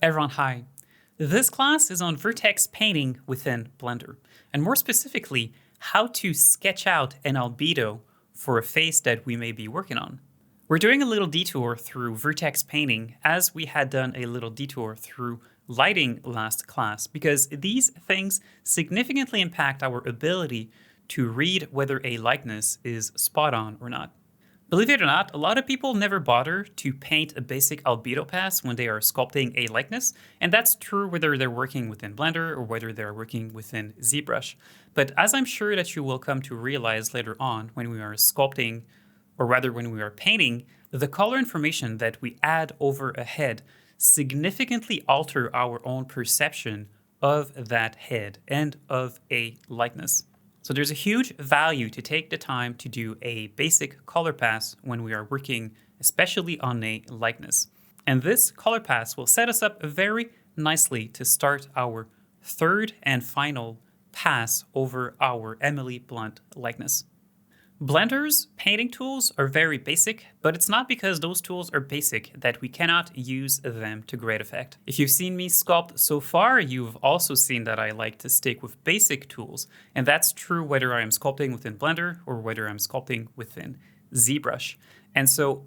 Everyone, hi. This class is on Vertex painting within Blender, and more specifically, how to sketch out an albedo for a face that we may be working on. We're doing a little detour through Vertex painting as we had done a little detour through lighting last class, because these things significantly impact our ability to read whether a likeness is spot on or not. Believe it or not, a lot of people never bother to paint a basic albedo pass when they are sculpting a likeness, and that's true whether they're working within Blender or whether they're working within ZBrush. But as I'm sure that you will come to realize later on when we are sculpting, or rather when we are painting, the color information that we add over a head significantly alter our own perception of that head and of a likeness. So there's a huge value to take the time to do a basic color pass when we are working, especially on a likeness. And this color pass will set us up very nicely to start our third and final pass over our Emily Blunt likeness. Blender's painting tools are very basic, but it's not because those tools are basic that we cannot use them to great effect. If you've seen me sculpt so far, you've also seen that I like to stick with basic tools, and that's true whether I am sculpting within Blender or whether I'm sculpting within ZBrush. And so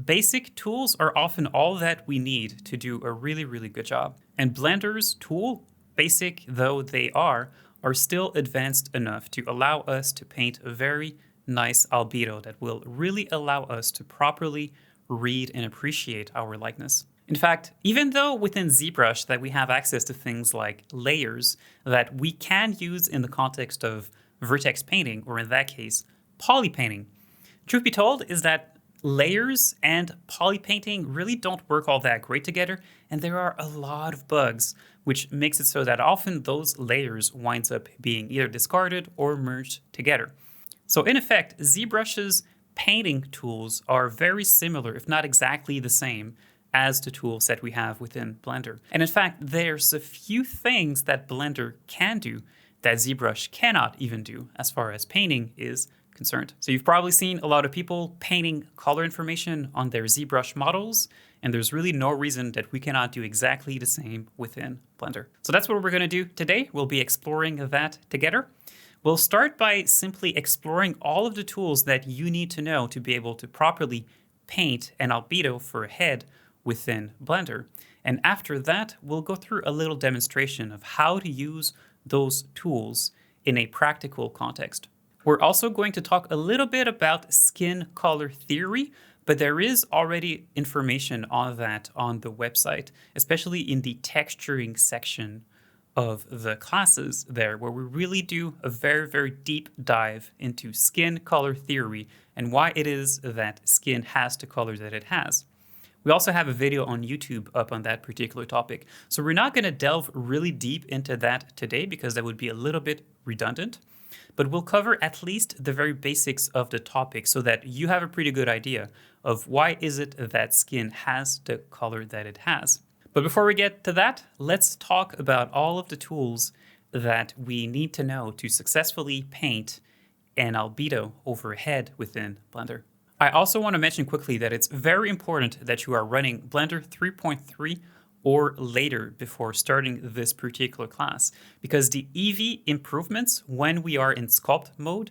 basic tools are often all that we need to do a really, really good job. And Blender's tool, basic though they are still advanced enough to allow us to paint a very nice albedo that will really allow us to properly read and appreciate our likeness. In fact, even though within ZBrush that we have access to things like layers that we can use in the context of vertex painting, or in that case, poly painting, truth be told is that layers and poly painting really don't work all that great together, and there are a lot of bugs, which makes it so that often those layers winds up being either discarded or merged together. So in effect, ZBrush's painting tools are very similar, if not exactly the same, as the tools that we have within Blender. And in fact, there's a few things that Blender can do that ZBrush cannot even do as far as painting is concerned. So you've probably seen a lot of people painting color information on their ZBrush models, and there's really no reason that we cannot do exactly the same within Blender. So that's what we're going to do today. We'll be exploring that together. We'll start by simply exploring all of the tools that you need to know to be able to properly paint an albedo for a head within Blender. And after that, we'll go through a little demonstration of how to use those tools in a practical context. We're also going to talk a little bit about skin color theory, but there is already information on that on the website, especially in the texturing section of the classes there, where we really do a very, very deep dive into skin color theory and why it is that skin has the color that it has. We also have a video on YouTube up on that particular topic. So we're not going to delve really deep into that today because that would be a little bit redundant, but we'll cover at least the very basics of the topic so that you have a pretty good idea of why is it that skin has the color that it has. But before we get to that, let's talk about all of the tools that we need to know to successfully paint an albedo over a head within Blender. I also want to mention quickly that it's very important that you are running Blender 3.3 or later before starting this particular class, because the EV improvements when we are in sculpt mode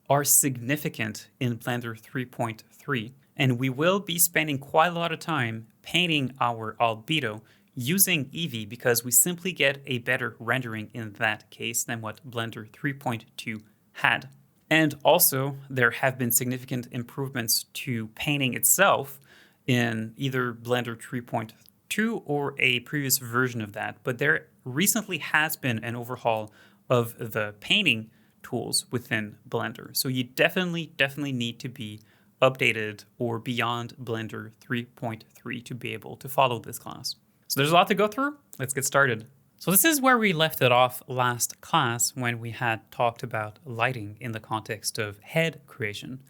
are significant in Blender 3.3. And we will be spending quite a lot of time painting our albedo using Eevee because we simply get a better rendering in that case than what Blender 3.2 had. And also, there have been significant improvements to painting itself in either Blender 3.2 or a previous version of that. But there recently has been an overhaul of the painting tools within Blender. So you definitely need to be updated or beyond Blender 3.3 to be able to follow this class. So there's a lot to go through. Let's get started. So this is where we left it off last class when we had talked about lighting in the context of head creation.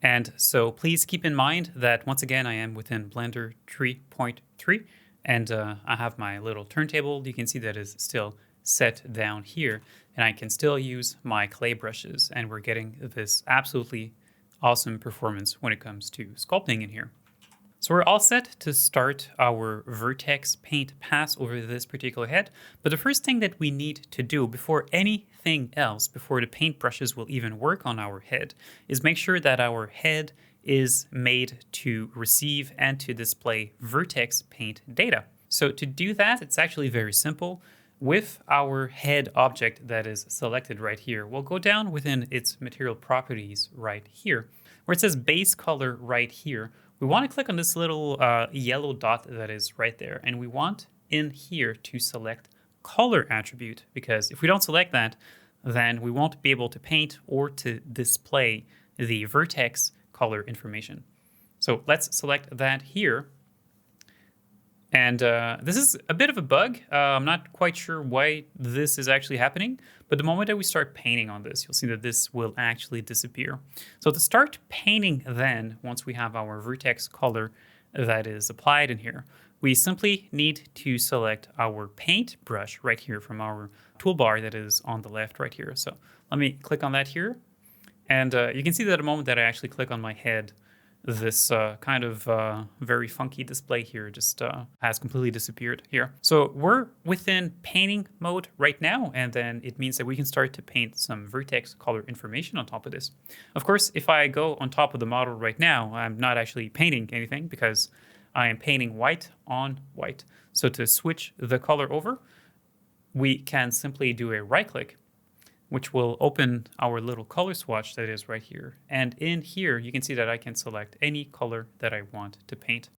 And so please keep in mind that once again, I am within Blender 3.3 and I have my little turntable. You can see that is still set down here and I can still use my clay brushes, and we're getting this absolutely awesome performance when it comes to sculpting in here. So we're all set to start our Vertex paint pass over this particular head. But the first thing that we need to do before anything else, before the paintbrushes will even work on our head, is make sure that our head is made to receive and to display Vertex paint data. So to do that, it's actually very simple. With our head object that is selected right here, we'll go down within its material properties right here, where it says base color right here. We want to click on this little yellow dot that is right there, and we want in here to select color attribute, because if we don't select that, then we won't be able to paint or to display the vertex color information. So let's select that here. And this is a bit of a bug. I'm not quite sure why this is actually happening, but the moment that we start painting on this, you'll see that this will actually disappear. So to start painting then, once we have our vertex color that is applied in here, we simply need to select our paint brush right here from our toolbar that is on the left right here. So let me click on that here. And you can see that the moment that I actually click on my head, this kind of very funky display here just has completely disappeared here. So we're within painting mode right now, and then it means that we can start to paint some vertex color information on top of this. Of course, if I go on top of the model right now, I'm not actually painting anything because I am painting white on white. So to switch the color over, we can simply do a right click, which will open our little color swatch that is right here. And in here, you can see that I can select any color that I want to paint.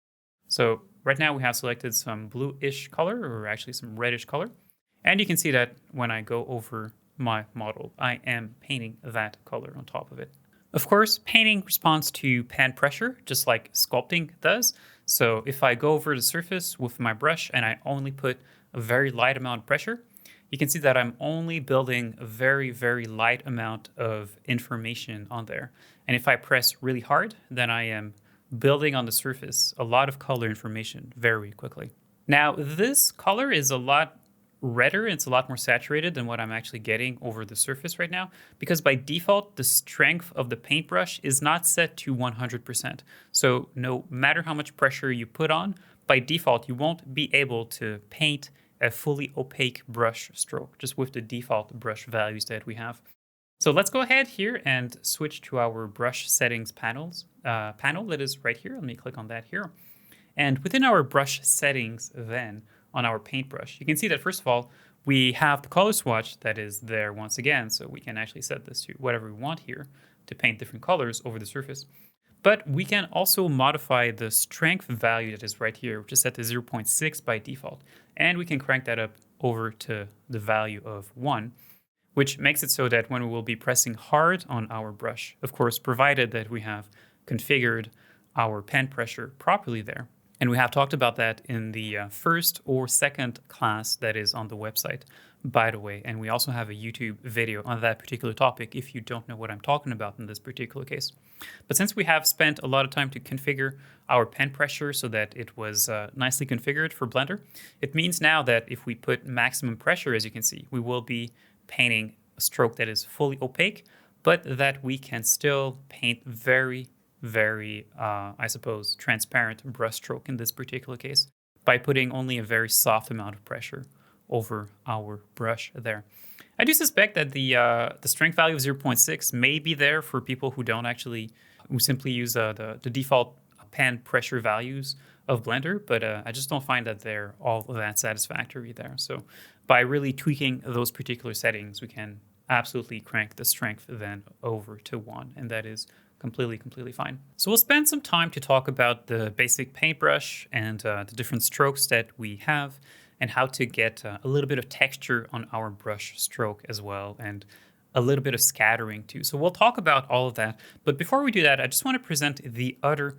So right now we have selected some bluish color, or actually some reddish color. And you can see that when I go over my model, I am painting that color on top of it. Of course, painting responds to pen pressure, just like sculpting does. So if I go over the surface with my brush and I only put a very light amount of pressure, you can see that I'm only building a very, very light amount of information on there. And if I press really hard, then I am building on the surface a lot of color information very quickly. Now, this color is a lot redder, it's a lot more saturated than what I'm actually getting over the surface right now, because by default, the strength of the paintbrush is not set to 100%. So no matter how much pressure you put on, by default, you won't be able to paint a fully opaque brush stroke, just with the default brush values that we have. So let's go ahead here and switch to our brush settings panel that is right here. Let me click on that here. And within our brush settings then, on our paintbrush, you can see that first of all, we have the color swatch that is there once again, so we can actually set this to whatever we want here to paint different colors over the surface. But we can also modify the strength value that is right here, which is set to 0.6 by default. And we can crank that up over to the value of 1, which makes it so that when we will be pressing hard on our brush, of course, provided that we have configured our pen pressure properly there. And we have talked about that in the first or second class that is on the website, by the way. And we also have a YouTube video on that particular topic if you don't know what I'm talking about in this particular case. But since we have spent a lot of time to configure our pen pressure so that it was nicely configured for Blender, it means now that if we put maximum pressure, as you can see, we will be painting a stroke that is fully opaque, but that we can still paint very, I suppose, transparent brush stroke in this particular case by putting only a very soft amount of pressure over our brush there. I do suspect that the strength value of 0.6 may be there for people who simply use the default pen pressure values of Blender, but I just don't find that they're all that satisfactory there. So by really tweaking those particular settings, we can absolutely crank the strength then over to 1, and that is completely fine. So we'll spend some time to talk about the basic paintbrush and the different strokes that we have, and how to get a little bit of texture on our brush stroke as well, and a little bit of scattering too. So we'll talk about all of that. But before we do that, I just want to present the other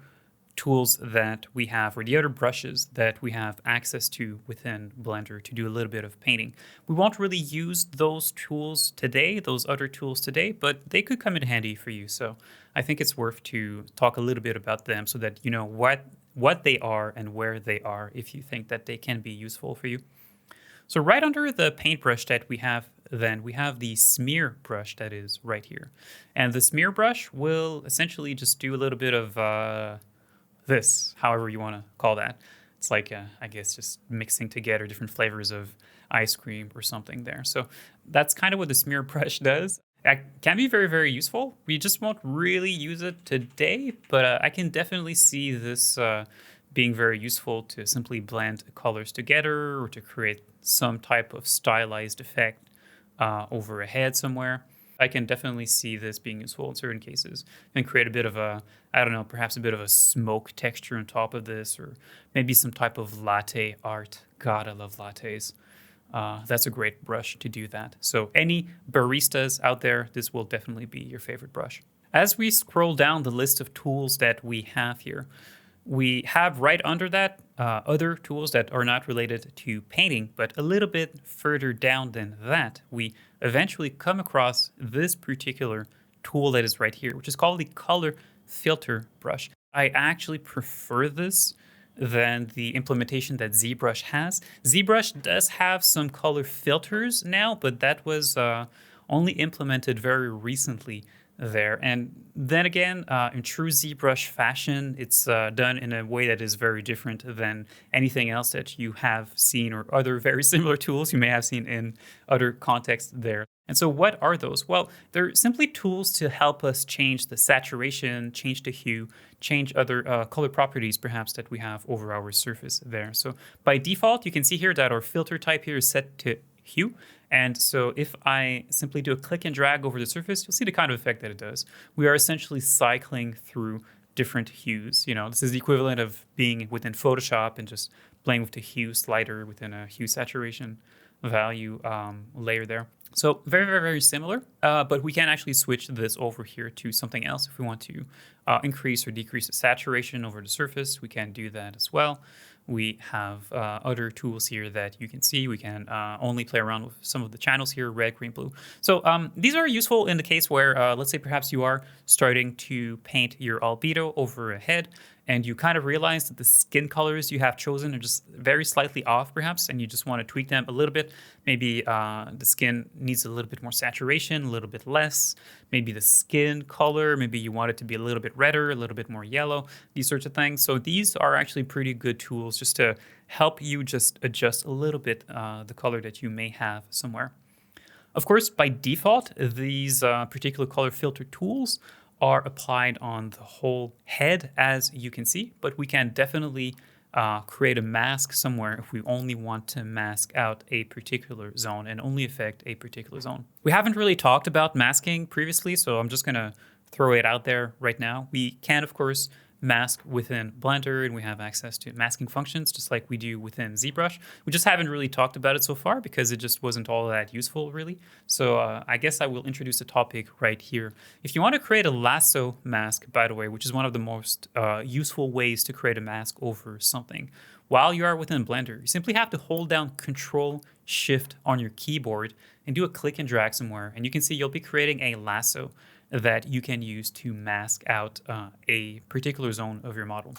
tools that we have, or the other brushes that we have access to within Blender to do a little bit of painting. We won't really use those tools today, those other tools today, but they could come in handy for you. So I think it's worth to talk a little bit about them so that you know what they are and where they are if you think that they can be useful for you. So right under the paintbrush that we have, then we have the smear brush that is right here. And the smear brush will essentially just do a little bit of this, however you want to call that. It's like, I guess, just mixing together different flavors of ice cream or something there. So that's kind of what the smear brush does. That can be very, very useful. We just won't really use it today, but I can definitely see this being very useful to simply blend colors together or to create some type of stylized effect over a head somewhere. I can definitely see this being useful in certain cases and create a bit of a, I don't know, perhaps a bit of a smoke texture on top of this, or maybe some type of latte art. God, I love lattes. That's a great brush to do that. So any baristas out there, this will definitely be your favorite brush. As we scroll down the list of tools that we have here, we have right under that other tools that are not related to painting, but a little bit further down than that, we eventually come across this particular tool that is right here, which is called the color filter brush. I actually prefer this than the implementation that ZBrush has. ZBrush does have some color filters now, but that was only implemented very recently there. And then again, in true ZBrush fashion, it's done in a way that is very different than anything else that you have seen or other very similar tools you may have seen in other contexts there. And so what are those? Well, they're simply tools to help us change the saturation, change the hue, change other color properties perhaps that we have over our surface there. So by default, you can see here that our filter type here is set to hue. And so if I simply do a click and drag over the surface, you'll see the kind of effect that it does. We are essentially cycling through different hues. You know, this is the equivalent of being within Photoshop and just playing with the hue slider within a hue saturation value layer there. So very, very, very similar, but we can actually switch this over here to something else. If we want to increase or decrease the saturation over the surface, we can do that as well. We have other tools here that you can see. We can only play around with some of the channels here, red, green, blue. So these are useful in the case where, let's say perhaps you are starting to paint your albedo over a head, and you kind of realize that the skin colors you have chosen are just very slightly off perhaps, and you just want to tweak them a little bit. Maybe the skin needs a little bit more saturation, a little bit less. Maybe the skin color, maybe you want it to be a little bit redder, a little bit more yellow, these sorts of things. So these are actually pretty good tools just to help you just adjust a little bit the color that you may have somewhere. Of course, by default, these particular color filter tools are applied on the whole head, as you can see, but we can definitely create a mask somewhere if we only want to mask out a particular zone and only affect a particular zone. We haven't really talked about masking previously, so I'm just gonna throw it out there right now. We can, of course, mask within Blender, and we have access to masking functions just like we do within ZBrush. We just haven't really talked about it so far because it just wasn't all that useful really. So I guess I will introduce a topic right here. If you want to create a lasso mask, by the way, which is one of the most useful ways to create a mask over something, while you are within Blender, you simply have to hold down Control-Shift on your keyboard and do a click and drag somewhere, and you can see you'll be creating a lasso that you can use to mask out a particular zone of your model.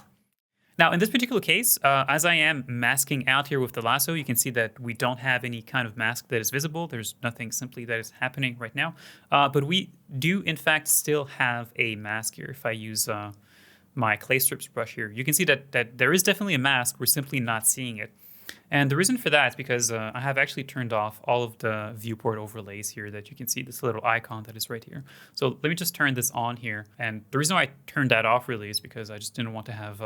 Now, in this particular case, as I am masking out here with the lasso, you can see that we don't have any kind of mask that is visible. There's nothing simply that is happening right now. But we do, in fact, still have a mask here. If I use my clay strips brush here, you can see that there is definitely a mask. We're simply not seeing it. And the reason for that is because I have actually turned off all of the viewport overlays here that you can see this little icon that is right here. So let me just turn this on here. And the reason why I turned that off really is because I just didn't want to have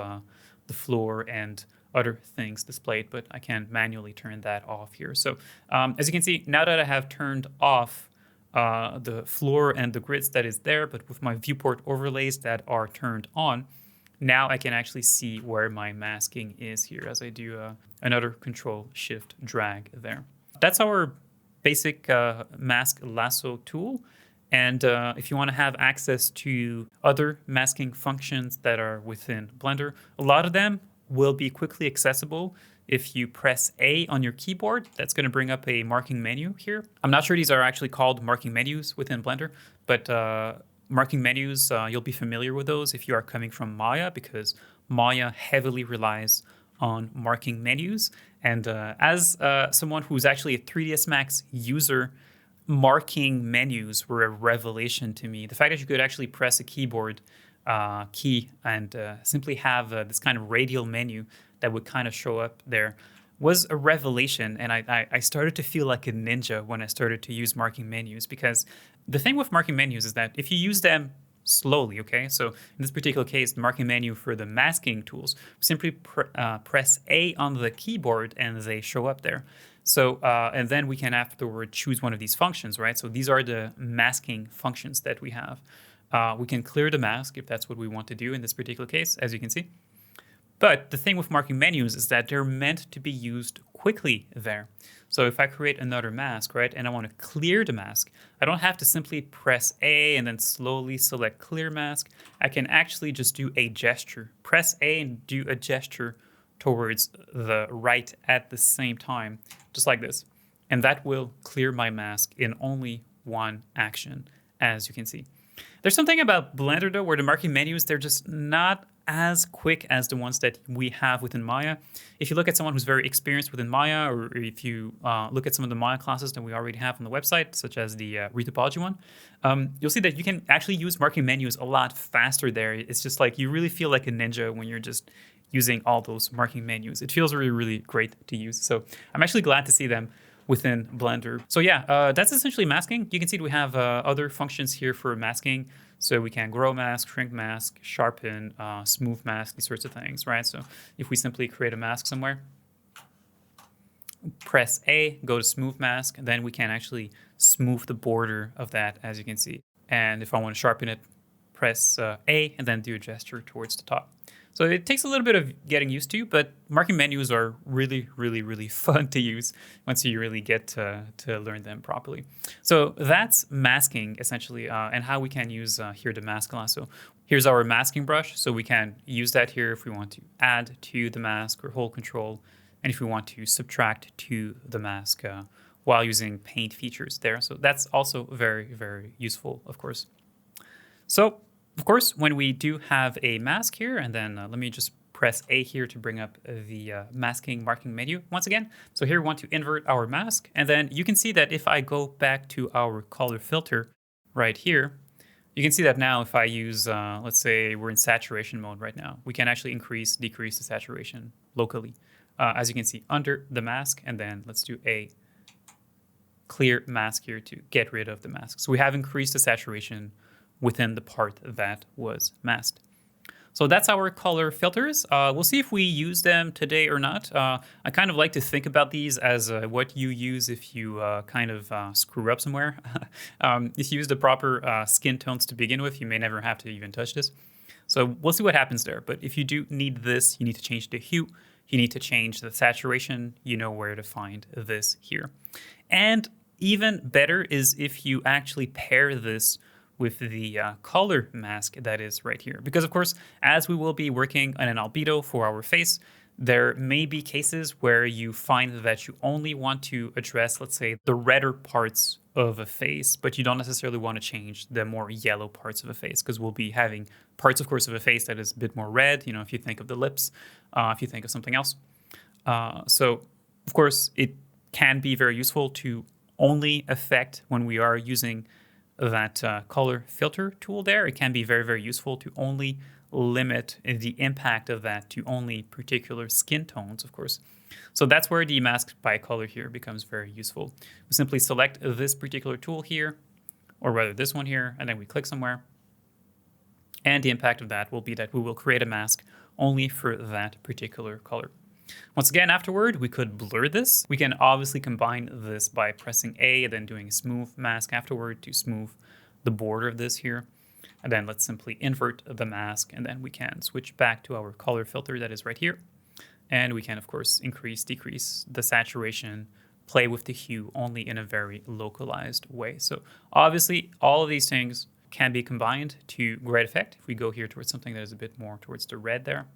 the floor and other things displayed, but I can manually turn that off here. So as you can see, now that I have turned off the floor and the grids that is there, but with my viewport overlays that are turned on, now I can actually see where my masking is here as I do another Control-Shift-Drag there. That's our basic mask lasso tool. And if you want to have access to other masking functions that are within Blender, a lot of them will be quickly accessible. If you press A on your keyboard, that's going to bring up a marking menu here. I'm not sure these are actually called marking menus within Blender, but marking menus, you'll be familiar with those if you are coming from Maya, because Maya heavily relies on marking menus. And as someone who's actually a 3ds Max user, marking menus were a revelation to me. The fact that you could actually press a keyboard key and simply have this kind of radial menu that would kind of show up there was a revelation. And I started to feel like a ninja when I started to use marking menus, because the thing with marking menus is that if you use them slowly, okay? So in this particular case, the marking menu for the masking tools, simply press A on the keyboard and they show up there. So, and then we can afterward choose one of these functions, right? So these are the masking functions that we have. We can clear the mask if that's what we want to do in this particular case, as you can see. But the thing with marking menus is that they're meant to be used quickly there. So if I create another mask, right, and I want to clear the mask, I don't have to simply press A and then slowly select clear mask. I can actually just do a gesture. Press A and do a gesture towards the right at the same time, just like this. And that will clear my mask in only one action, as you can see. There's something about Blender, though, where the marking menus, they're just not as quick as the ones that we have within Maya. If you look at someone who's very experienced within Maya, or if you look at some of the Maya classes that we already have on the website, such as the retopology one, you'll see that you can actually use marking menus a lot faster there. It's just like you really feel like a ninja when you're just using all those marking menus. It feels really, really great to use. So I'm actually glad to see them within Blender. So yeah, that's essentially masking. You can see we have other functions here for masking. So we can grow mask, shrink mask, sharpen, smooth mask, these sorts of things, right? So if we simply create a mask somewhere, press A, go to smooth mask, then we can actually smooth the border of that, as you can see. And if I want to sharpen it, press A and then do a gesture towards the top. So it takes a little bit of getting used to, but marking menus are really, really, really fun to use once you really get to learn them properly. So that's masking, essentially, and how we can use here the mask class. So here's our masking brush. So we can use that here if we want to add to the mask or hold control, and if we want to subtract to the mask while using paint features there. So that's also very, very useful, of course. So of course, when we do have a mask here, and then let me just press A here to bring up the masking marking menu once again. So here we want to invert our mask. And then you can see that if I go back to our color filter right here, you can see that now if I use, let's say we're in saturation mode right now, we can actually increase, decrease the saturation locally. As you can see under the mask, and then let's do a clear mask here to get rid of the mask. So we have increased the saturation within the part that was masked. So that's our color filters. We'll see if we use them today or not. I kind of like to think about these as what you use if you kind of screw up somewhere. If you use the proper skin tones to begin with, you may never have to even touch this. So we'll see what happens there. But if you do need this, you need to change the hue. You need to change the saturation. You know where to find this here. And even better is if you actually pair this with the color mask that is right here. Because of course, as we will be working on an albedo for our face, there may be cases where you find that you only want to address, let's say, the redder parts of a face, but you don't necessarily want to change the more yellow parts of a face, because we'll be having parts, of course, of a face that is a bit more red, you know, if you think of the lips, if you think of something else. So, of course, it can be very useful to only affect when we are using that color filter tool there. It can be very, very useful to only limit the impact of that to only particular skin tones, of course. So that's where the mask by color here becomes very useful. We simply select this particular tool here, or rather this one here, and then we click somewhere. And the impact of that will be that we will create a mask only for that particular color. Once again, afterward, we could blur this. We can obviously combine this by pressing A and then doing a smooth mask afterward to smooth the border of this here. And then let's simply invert the mask, and then we can switch back to our color filter that is right here. And we can, of course, increase, decrease the saturation, play with the hue only in a very localized way. So obviously, all of these things can be combined to great effect. If we go here towards something that is a bit more towards the red there.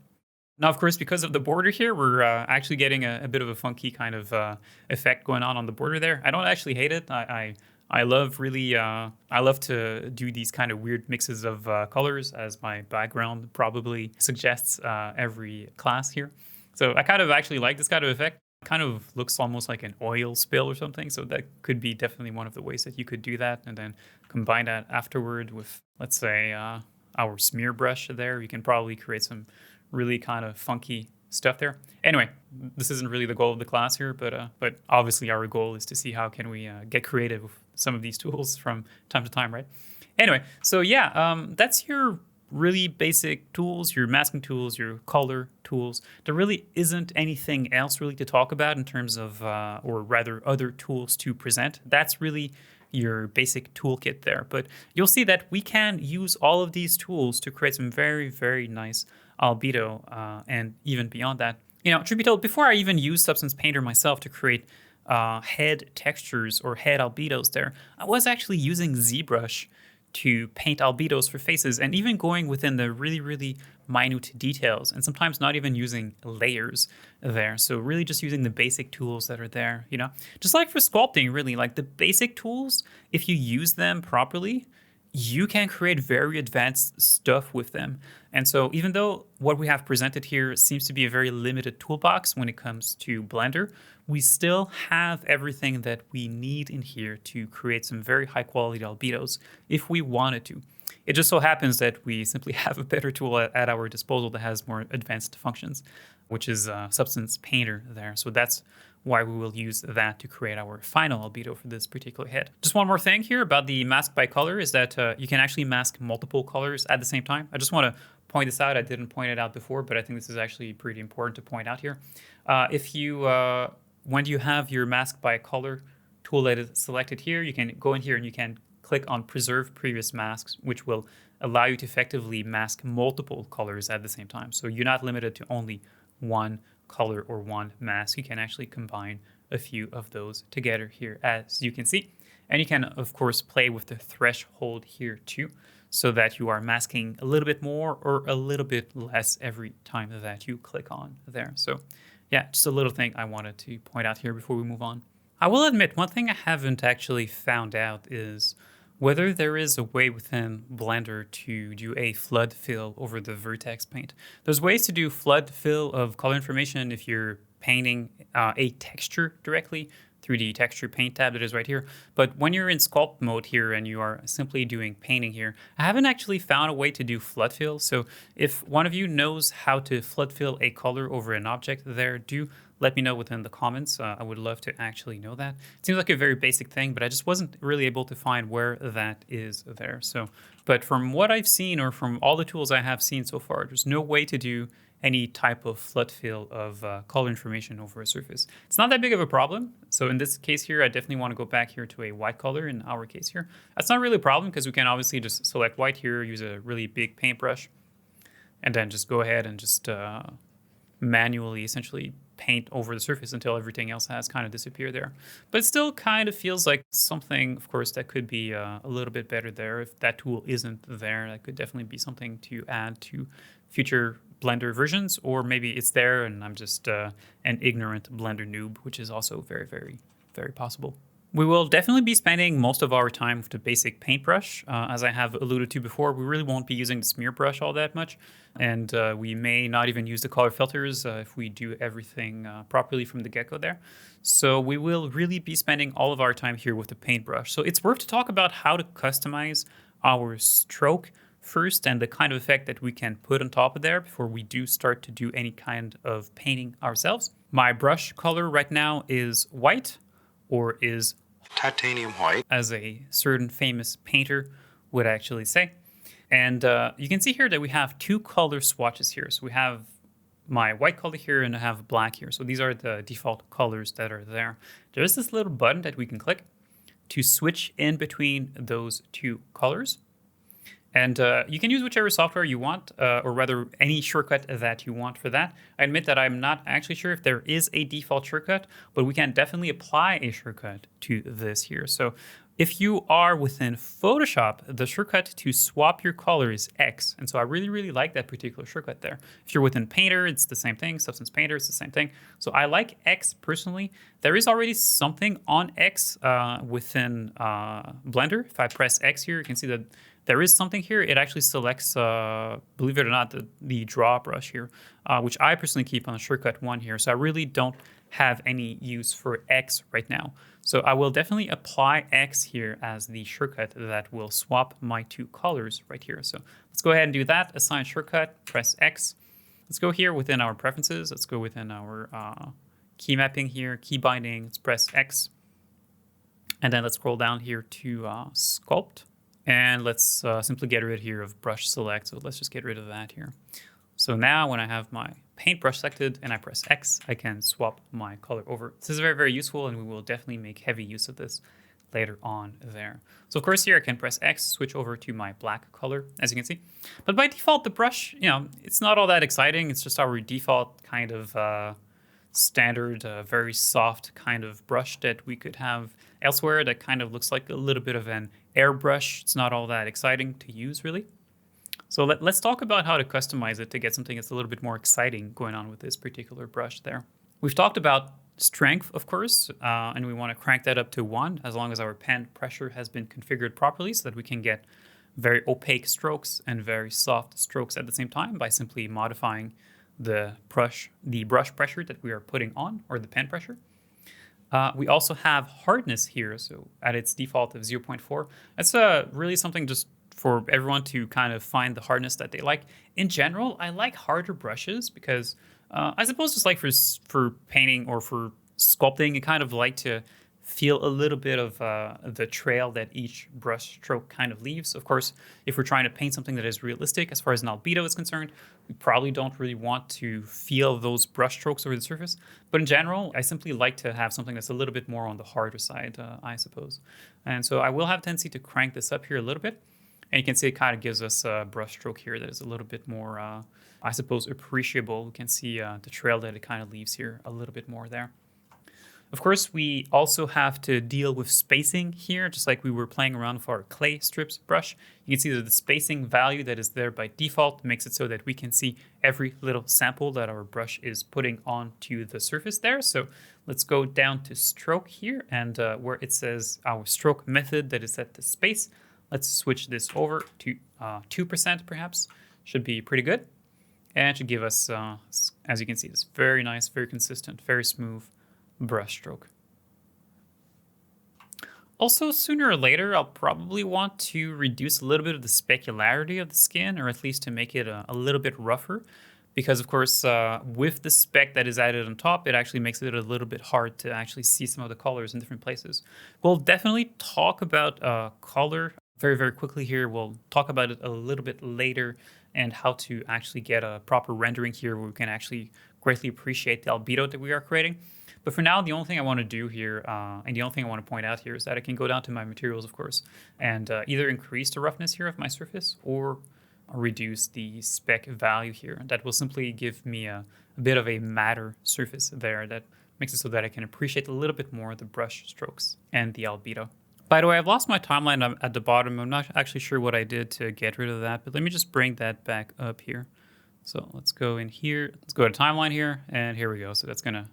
Now, of course, because of the border here, we're actually getting a bit of a funky kind of effect going on the border there. I don't actually hate it. I love really, I love to do these kind of weird mixes of colors, as my background probably suggests every class here. So I kind of actually like this kind of effect. It kind of looks almost like an oil spill or something. So that could be definitely one of the ways that you could do that, and then combine that afterward with, let's say, our smear brush there. You can probably create some really kind of funky stuff there. Anyway, this isn't really the goal of the class here, but obviously our goal is to see how can we get creative with some of these tools from time to time, right? Anyway, so yeah, that's your really basic tools, your masking tools, your color tools. There really isn't anything else really to talk about in terms of, or rather other tools to present. That's really your basic toolkit there. But you'll see that we can use all of these tools to create some very, very nice albedo, and even beyond that. Truth be told, before I even used Substance Painter myself to create head textures or head albedos there, I was actually using ZBrush to paint albedos for faces, and even going within the really, really minute details, and sometimes not even using layers there. So really just using the basic tools that are there, Just like for sculpting, really, like the basic tools, if you use them properly, you can create very advanced stuff with them. And so even though what we have presented here seems to be a very limited toolbox when it comes to Blender, we still have everything that we need in here to create some very high quality albedos if we wanted to. It just so happens that we simply have a better tool at our disposal that has more advanced functions, which is Substance Painter there. So that's why we will use that to create our final albedo for this particular head. Just one more thing here about the mask by color is that you can actually mask multiple colors at the same time. I just want to point this out. I didn't point it out before, but I think this is actually pretty important to point out here. When you have your mask by color tool that is selected here, you can go in here and you can click on Preserve Previous Masks, which will allow you to effectively mask multiple colors at the same time. So you're not limited to only one color or one mask. You can actually combine a few of those together here, as you can see. And you can, of course, play with the threshold here too, so that you are masking a little bit more or a little bit less every time that you click on there. So yeah, just a little thing I wanted to point out here before we move on. I will admit, one thing I haven't actually found out is whether there is a way within Blender to do a flood fill over the Vertex paint. There's ways to do flood fill of color information if you're painting a texture directly through the texture paint tab that is right here. But when you're in sculpt mode here and you are simply doing painting here, I haven't actually found a way to do flood fill. So if one of you knows how to flood fill a color over an object there, do let me know within the comments. I would love to actually know that. It seems like a very basic thing, but I just wasn't really able to find where that is there. So, but from what I've seen, or from all the tools I have seen so far, there's no way to do any type of flood fill of color information over a surface. It's not that big of a problem. So in this case here, I definitely want to go back here to a white color in our case here. That's not really a problem because we can obviously just select white here, use a really big paintbrush, and then just go ahead and just manually essentially paint over the surface until everything else has kind of disappeared there. But it still kind of feels like something, of course, that could be a little bit better there. If that tool isn't there, that could definitely be something to add to future Blender versions, or maybe it's there and I'm just an ignorant Blender noob, which is also very, very, very possible. We will definitely be spending most of our time with the basic paintbrush. As I have alluded to before, we really won't be using the smear brush all that much. And we may not even use the color filters if we do everything properly from the get-go there. So we will really be spending all of our time here with the paintbrush. So it's worth to talk about how to customize our stroke first and the kind of effect that we can put on top of there before we do start to do any kind of painting ourselves. My brush color right now is white, or is titanium white, as a certain famous painter would actually say. And you can see here that we have two color swatches here. So we have my white color here and I have black here. So these are the default colors that are there. There is this little button that we can click to switch in between those two colors. And you can use whichever software you want, or rather any shortcut that you want for that. I admit that I'm not actually sure if there is a default shortcut, but we can definitely apply a shortcut to this here. So if you are within Photoshop, the shortcut to swap your color is X. And so I really, really like that particular shortcut there. If you're within Painter, it's the same thing. Substance Painter, it's the same thing. So I like X personally. There is already something on X within Blender. If I press X here, you can see that there is something here. It actually selects, believe it or not, the draw brush here, which I personally keep on the shortcut 1 here. So I really don't have any use for X right now. So I will definitely apply X here as the shortcut that will swap my two colors right here. So let's go ahead and do that. Assign shortcut, press X. Let's go here within our preferences. Let's go within our key mapping here, key binding. Let's press X. And then let's scroll down here to sculpt. And let's simply get rid here of brush select. So let's just get rid of that here. So now when I have my paintbrush selected and I press X, I can swap my color over. This is very, very useful, and we will definitely make heavy use of this later on there. So of course here I can press X, switch over to my black color, as you can see. But by default, the brush, it's not all that exciting. It's just our default kind of standard, very soft kind of brush that we could have elsewhere that kind of looks like a little bit of an airbrush. It's not all that exciting to use, really. So let's talk about how to customize it to get something that's a little bit more exciting going on with this particular brush there. We've talked about strength, of course, and we want to crank that up to 1 as long as our pen pressure has been configured properly so that we can get very opaque strokes and very soft strokes at the same time by simply modifying the brush pressure that we are putting on, or the pen pressure. We also have hardness here, so at its default of 0.4. That's really something just for everyone to kind of find the hardness that they like. In general, I like harder brushes because I suppose just like for painting or for sculpting, you kind of like to feel a little bit of the trail that each brush stroke kind of leaves. Of course, if we're trying to paint something that is realistic as far as an albedo is concerned, we probably don't really want to feel those brush strokes over the surface. But in general, I simply like to have something that's a little bit more on the harder side, I suppose. And so I will have a tendency to crank this up here a little bit. And you can see it kind of gives us a brush stroke here that is a little bit more, I suppose, appreciable. We can see the trail that it kind of leaves here a little bit more there. Of course, we also have to deal with spacing here, just like we were playing around with our clay strips brush. You can see that the spacing value that is there by default makes it so that we can see every little sample that our brush is putting onto the surface there. So let's go down to stroke here, and where it says our stroke method that is set to space, let's switch this over to 2% perhaps. Should be pretty good. And it should give us, as you can see, this very nice, very consistent, very smooth brush stroke. Also, sooner or later, I'll probably want to reduce a little bit of the specularity of the skin, or at least to make it a little bit rougher. Because, of course, with the speck that is added on top, it actually makes it a little bit hard to actually see some of the colors in different places. We'll definitely talk about color very, very quickly here. We'll talk about it a little bit later and how to actually get a proper rendering here where we can actually greatly appreciate the albedo that we are creating. But for now, the only thing I want to do here, and the only thing I want to point out here is that I can go down to my materials, of course, and either increase the roughness here of my surface or reduce the spec value here. That will simply give me a bit of a matter surface there that makes it so that I can appreciate a little bit more the brush strokes and the albedo. By the way, I've lost my timeline at the bottom. I'm not actually sure what I did to get rid of that, but let me just bring that back up here. So let's go in here. Let's go to timeline here, and here we go. So that's going to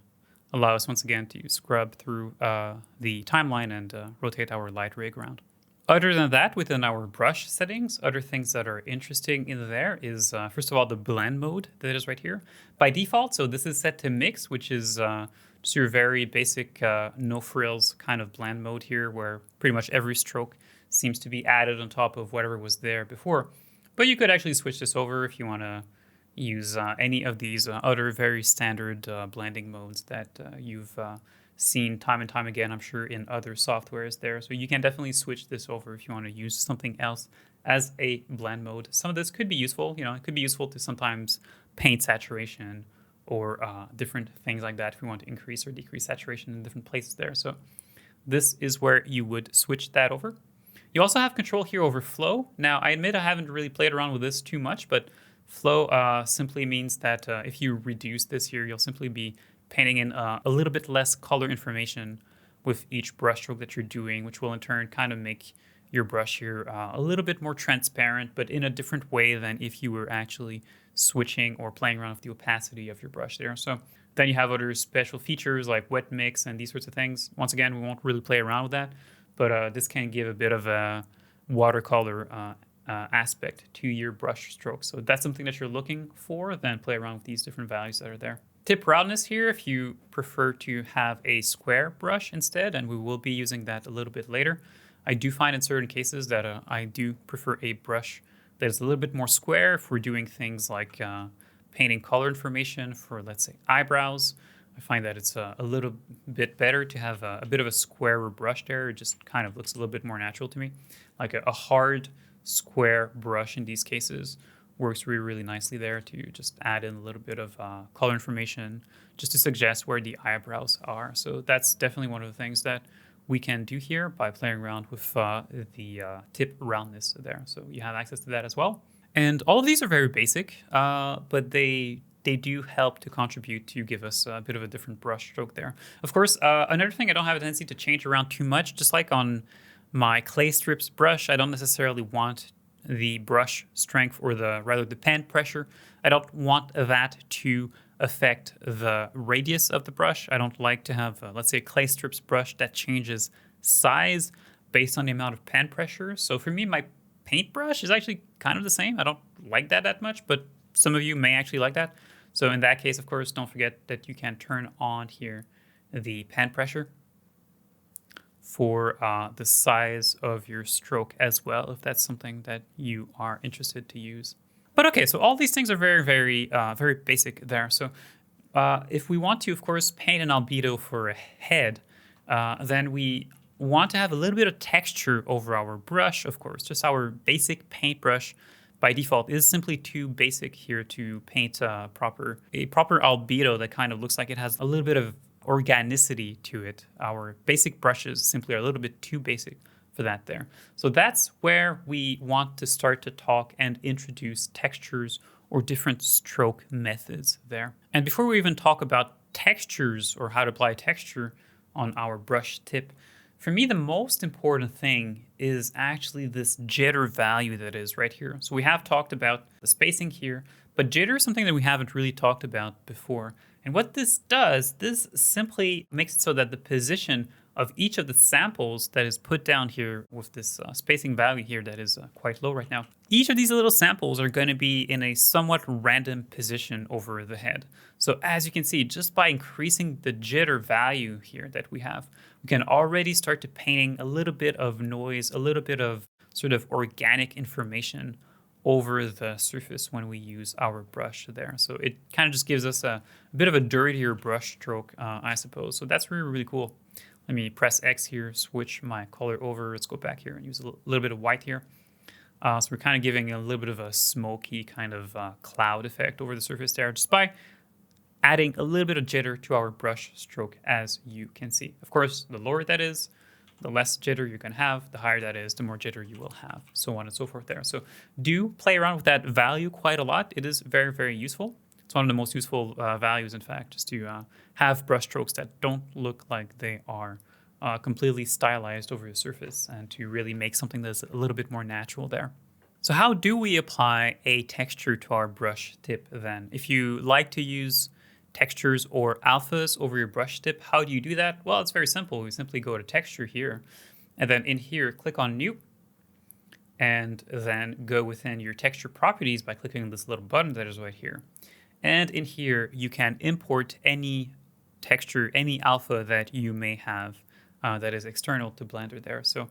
allow us once again to scrub through the timeline and rotate our light rig around. Other than that, within our brush settings, other things that are interesting in there is, first of all, the blend mode that is right here. By default, so this is set to mix, which is just your very basic no frills kind of blend mode here, where pretty much every stroke seems to be added on top of whatever was there before. But you could actually switch this over if you want to use any of these other very standard blending modes that you've seen time and time again, I'm sure, in other softwares there. So you can definitely switch this over if you want to use something else as a blend mode. Some of this could be useful. It could be useful to sometimes paint saturation or different things like that if we want to increase or decrease saturation in different places there. So this is where you would switch that over. You also have control here over flow. Now, I admit I haven't really played around with this too much, but flow simply means that if you reduce this here, you'll simply be painting in a little bit less color information with each brush stroke that you're doing, which will in turn kind of make your brush here a little bit more transparent, but in a different way than if you were actually switching or playing around with the opacity of your brush there. So then you have other special features like wet mix and these sorts of things. Once again, we won't really play around with that, but this can give a bit of a watercolor aspect to your brush stroke. So if that's something that you're looking for, then play around with these different values that are there. Tip roundness here if you prefer to have a square brush instead, and we will be using that a little bit later. I do find in certain cases that I do prefer a brush that is a little bit more square if we're doing things like painting color information for, let's say, eyebrows. I find that it's a little bit better to have a bit of a squarer brush there. It just kind of looks a little bit more natural to me. Like a hard square brush in these cases works really, really nicely there to just add in a little bit of color information just to suggest where the eyebrows are. So that's definitely one of the things that we can do here by playing around with the tip roundness there. So you have access to that as well. And all of these are very basic, but they do help to contribute to give us a bit of a different brush stroke there. Of course, another thing I don't have a tendency to change around too much, just like on my clay strips brush, I don't necessarily want the brush strength or rather the pen pressure. I don't want that to affect the radius of the brush. I don't like to have, let's say, a clay strips brush that changes size based on the amount of pen pressure. So for me, my paintbrush is actually kind of the same. I don't like that much, but some of you may actually like that. So in that case, of course, don't forget that you can turn on here the pen pressure for the size of your stroke as well, if that's something that you are interested to use. But okay, so all these things are very, very basic there. So if we want to, of course, paint an albedo for a head, then we want to have a little bit of texture over our brush, of course. Just our basic paintbrush by default is simply too basic here to paint a proper albedo that kind of looks like it has a little bit of organicity to it. Our basic brushes simply are a little bit too basic for that there. So that's where we want to start to talk and introduce textures or different stroke methods there. And before we even talk about textures or how to apply texture on our brush tip, for me, the most important thing is actually this jitter value that is right here. So we have talked about the spacing here, but jitter is something that we haven't really talked about before. And what this does, this simply makes it so that the position of each of the samples that is put down here with this spacing value here that is quite low right now, each of these little samples are going to be in a somewhat random position over the head. So as you can see, just by increasing the jitter value here that we have, we can already start to painting a little bit of noise, a little bit of sort of organic information over the surface when we use our brush there. So it kind of just gives us a bit of a dirtier brush stroke, I suppose. So that's really, really cool. Let me press X here, switch my color over. Let's go back here and use a little bit of white here. So we're kind of giving a little bit of a smoky kind of cloud effect over the surface there just by adding a little bit of jitter to our brush stroke, as you can see. Of course, the lower that is, the less jitter you can have. The higher that is, the more jitter you will have, so on and so forth there. So do play around with that value quite a lot. It is very, very useful. It's one of the most useful values, in fact, just to have brush strokes that don't look like they are completely stylized over the surface and to really make something that's a little bit more natural there. So how do we apply a texture to our brush tip then? If you like to use textures or alphas over your brush tip, how do you do that? Well, it's very simple. We simply go to texture here, and then in here, click on new, and then go within your texture properties by clicking on this little button that is right here. And in here, you can import any texture, any alpha that you may have that is external to Blender there. So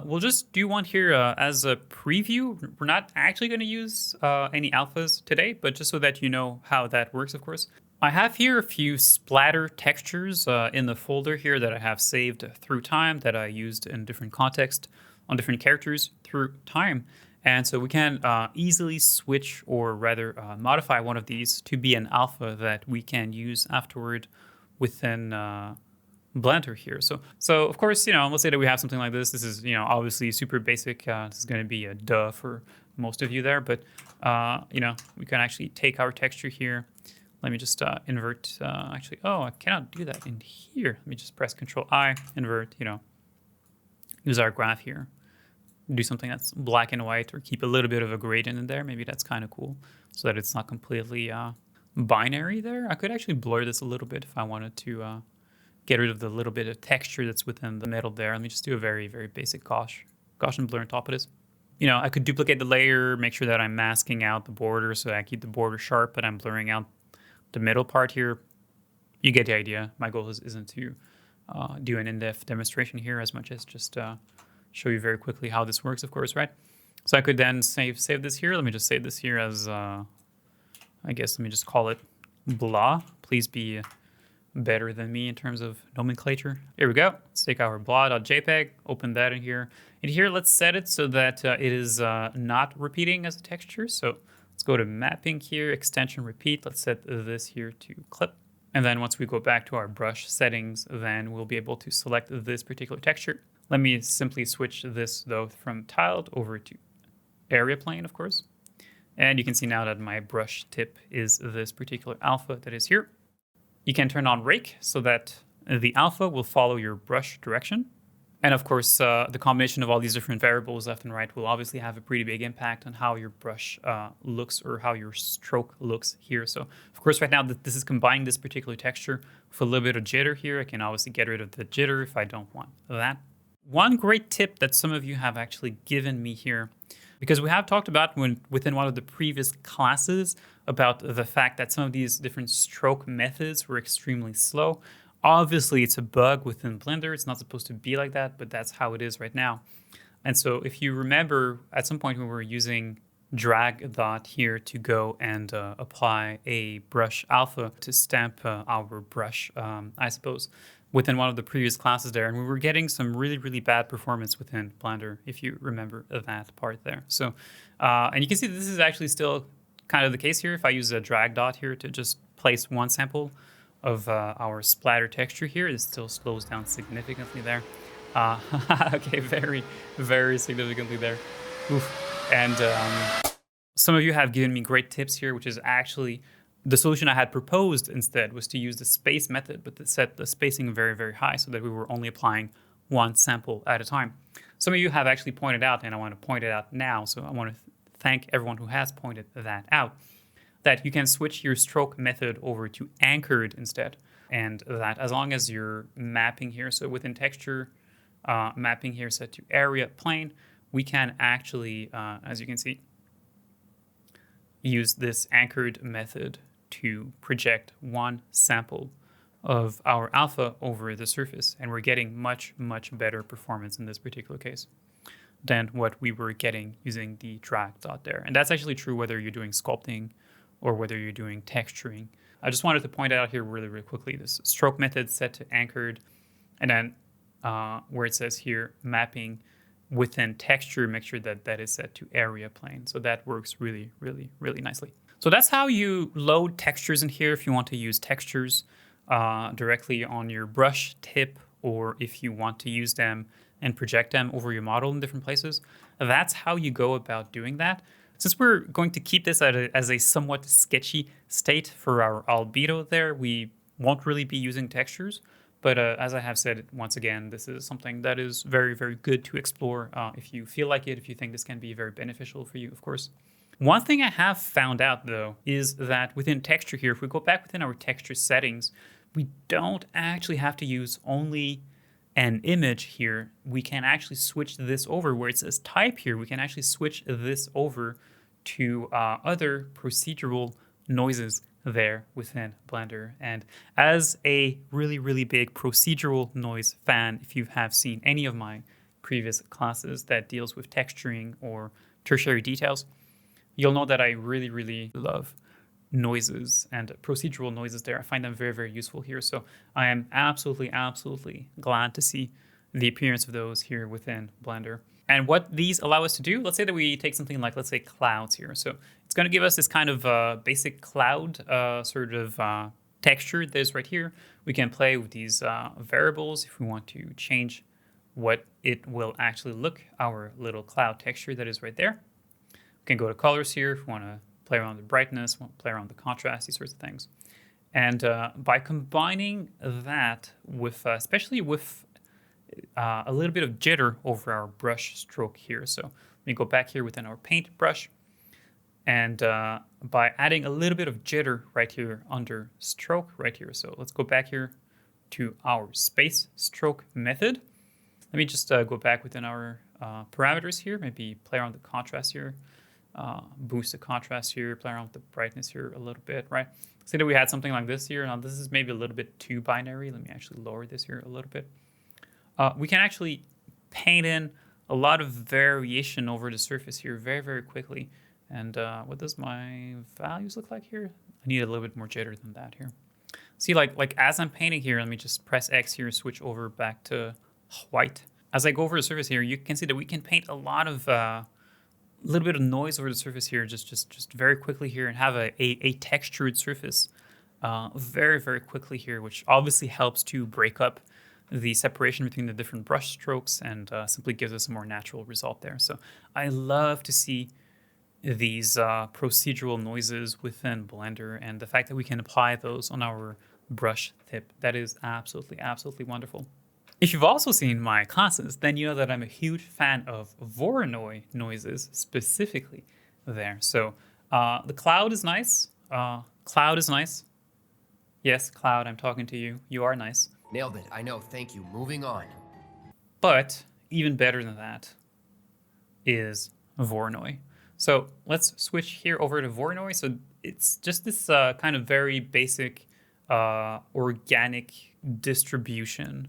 we'll just do one here as a preview. We're not actually going to use any alphas today, but just so that you know how that works, of course. I have here a few splatter textures in the folder here that I have saved through time that I used in different contexts on different characters through time. And so we can easily switch or rather modify one of these to be an alpha that we can use afterward within Blender here. So of course, let's say that we have something like this. This is, obviously super basic. This is going to be a duh for most of you there, but, we can actually take our texture here. Let me just invert, actually, I cannot do that in here. Let me just press Control I, invert, use our graph here. Do something that's black and white or keep a little bit of a gradient in there. Maybe that's kind of cool so that it's not completely binary there. I could actually blur this a little bit if I wanted to get rid of the little bit of texture that's within the middle there. Let me just do a very, very basic Gaussian blur on top of this. I could duplicate the layer, make sure that I'm masking out the border so that I keep the border sharp, but I'm blurring out the middle part here. You get the idea. My goal isn't to do an in-depth demonstration here as much as just show you very quickly how this works, of course, right? So I could then save this here. Let me just save this here as, I guess, let me just call it blah. Please be better than me in terms of nomenclature. Here we go. Let's take our blah.jpg, open that in here. And here, let's set it so that it is not repeating as a texture. So let's go to mapping here, extension repeat. Let's set this here to clip. And then once we go back to our brush settings, then we'll be able to select this particular texture. Let me simply switch this though from tiled over to area plane, of course. And you can see now that my brush tip is this particular alpha that is here. You can turn on rake so that the alpha will follow your brush direction. And of course, the combination of all these different variables left and right will obviously have a pretty big impact on how your brush looks or how your stroke looks here. So of course, right now this is combining this particular texture with a little bit of jitter here. I can obviously get rid of the jitter if I don't want that. One great tip that some of you have actually given me here, because we have talked about within one of the previous classes about the fact that some of these different stroke methods were extremely slow. Obviously, it's a bug within Blender. It's not supposed to be like that, but that's how it is right now. And so if you remember, at some point we were using drag dot here to go and apply a brush alpha to stamp our brush, I suppose, within one of the previous classes there. And we were getting some really, really bad performance within Blender, if you remember that part there. So, and you can see this is actually still kind of the case here. If I use a drag dot here to just place one sample of our splatter texture here, it still slows down significantly there. Okay, very, very significantly there. Oof. And some of you have given me great tips here, which is actually the solution I had proposed instead was to use the space method, but to set the spacing very, very high so that we were only applying one sample at a time. Some of you have actually pointed out, and I want to point it out now, so I want to thank everyone who has pointed that out, that you can switch your stroke method over to anchored instead. And that as long as you're mapping here, so within texture, mapping here set to area plane, we can actually, as you can see, use this anchored method to project one sample of our alpha over the surface. And we're getting much, much better performance in this particular case than what we were getting using the drag dot there. And that's actually true whether you're doing sculpting or whether you're doing texturing. I just wanted to point out here really, really quickly, this stroke method set to anchored, and then where it says here, mapping within texture, make sure that that is set to area plane. So that works really, really, really nicely. So that's how you load textures in here if you want to use textures directly on your brush tip, or if you want to use them and project them over your model in different places. That's how you go about doing that. Since we're going to keep this as a somewhat sketchy state for our albedo there, we won't really be using textures. But as I have said, once again, this is something that is very, very good to explore if you feel like it, if you think this can be very beneficial for you, of course. One thing I have found out, though, is that within texture here, if we go back within our texture settings, we don't actually have to use only an image here. We can actually switch this over where it says type here. We can actually switch this over to other procedural noises there within Blender. And as a really, really big procedural noise fan, if you have seen any of my previous classes that deals with texturing or tertiary details, you'll know that I really, really love noises and procedural noises there. I find them very, very useful here. So I am absolutely, absolutely glad to see the appearance of those here within Blender. And what these allow us to do, let's say that we take something like, let's say, clouds here. So it's going to give us this kind of basic cloud sort of texture that is right here. We can play with these variables if we want to change what it will actually look, our little cloud texture that is right there. We can go to colors here if we want to play around the brightness, want to play around the contrast, these sorts of things. And by combining that with, especially with a little bit of jitter over our brush stroke here. So let me go back here within our paint brush. And by adding a little bit of jitter right here under stroke right here. So let's go back here to our space stroke method. Let me just go back within our parameters here, maybe play around the contrast here, boost the contrast here, play around with the brightness here a little bit, right? Say that we had something like this here. Now this is maybe a little bit too binary. Let me actually lower this here a little bit. We can actually paint in a lot of variation over the surface here very, very quickly. And what does my values look like here? I need a little bit more jitter than that here. See, like as I'm painting here, let me just press X here, switch over back to white. As I go over the surface here, you can see that we can paint a lot of little bit of noise over the surface here, just very quickly here, and have a textured surface very, very quickly here, which obviously helps to break up the separation between the different brush strokes and simply gives us a more natural result there. So I love to see these procedural noises within Blender, and the fact that we can apply those on our brush tip. That is absolutely, absolutely wonderful. If you've also seen my classes, then you know that I'm a huge fan of Voronoi noises specifically there. So the cloud is nice. Cloud is nice. Yes, Cloud, I'm talking to you. You are nice. Nailed it. I know. Thank you. Moving on. But even better than that is Voronoi. So let's switch here over to Voronoi. So it's just this kind of very basic organic distribution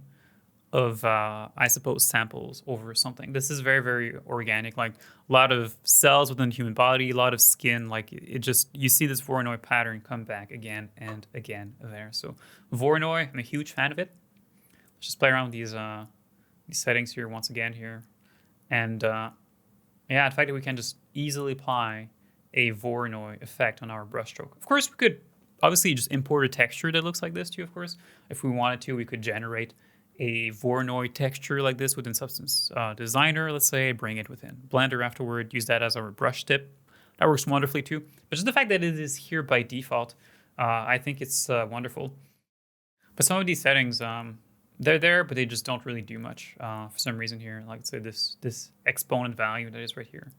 of, I suppose, samples over something. This is very, very organic, like a lot of cells within the human body, a lot of skin, like it just, you see this Voronoi pattern come back again and again there. So Voronoi, I'm a huge fan of it. Let's just play around with these settings here once again here. And yeah, the fact that we can just easily apply a Voronoi effect on our brushstroke. Of course, we could obviously just import a texture that looks like this too, of course. If we wanted to, we could generate a Voronoi texture like this within Substance Designer, let's say, bring it within Blender afterward, use that as our brush tip. That works wonderfully too. But just the fact that it is here by default, I think it's wonderful. But some of these settings, they're there, but they just don't really do much for some reason here. Like, let's say this exponent value that is right here.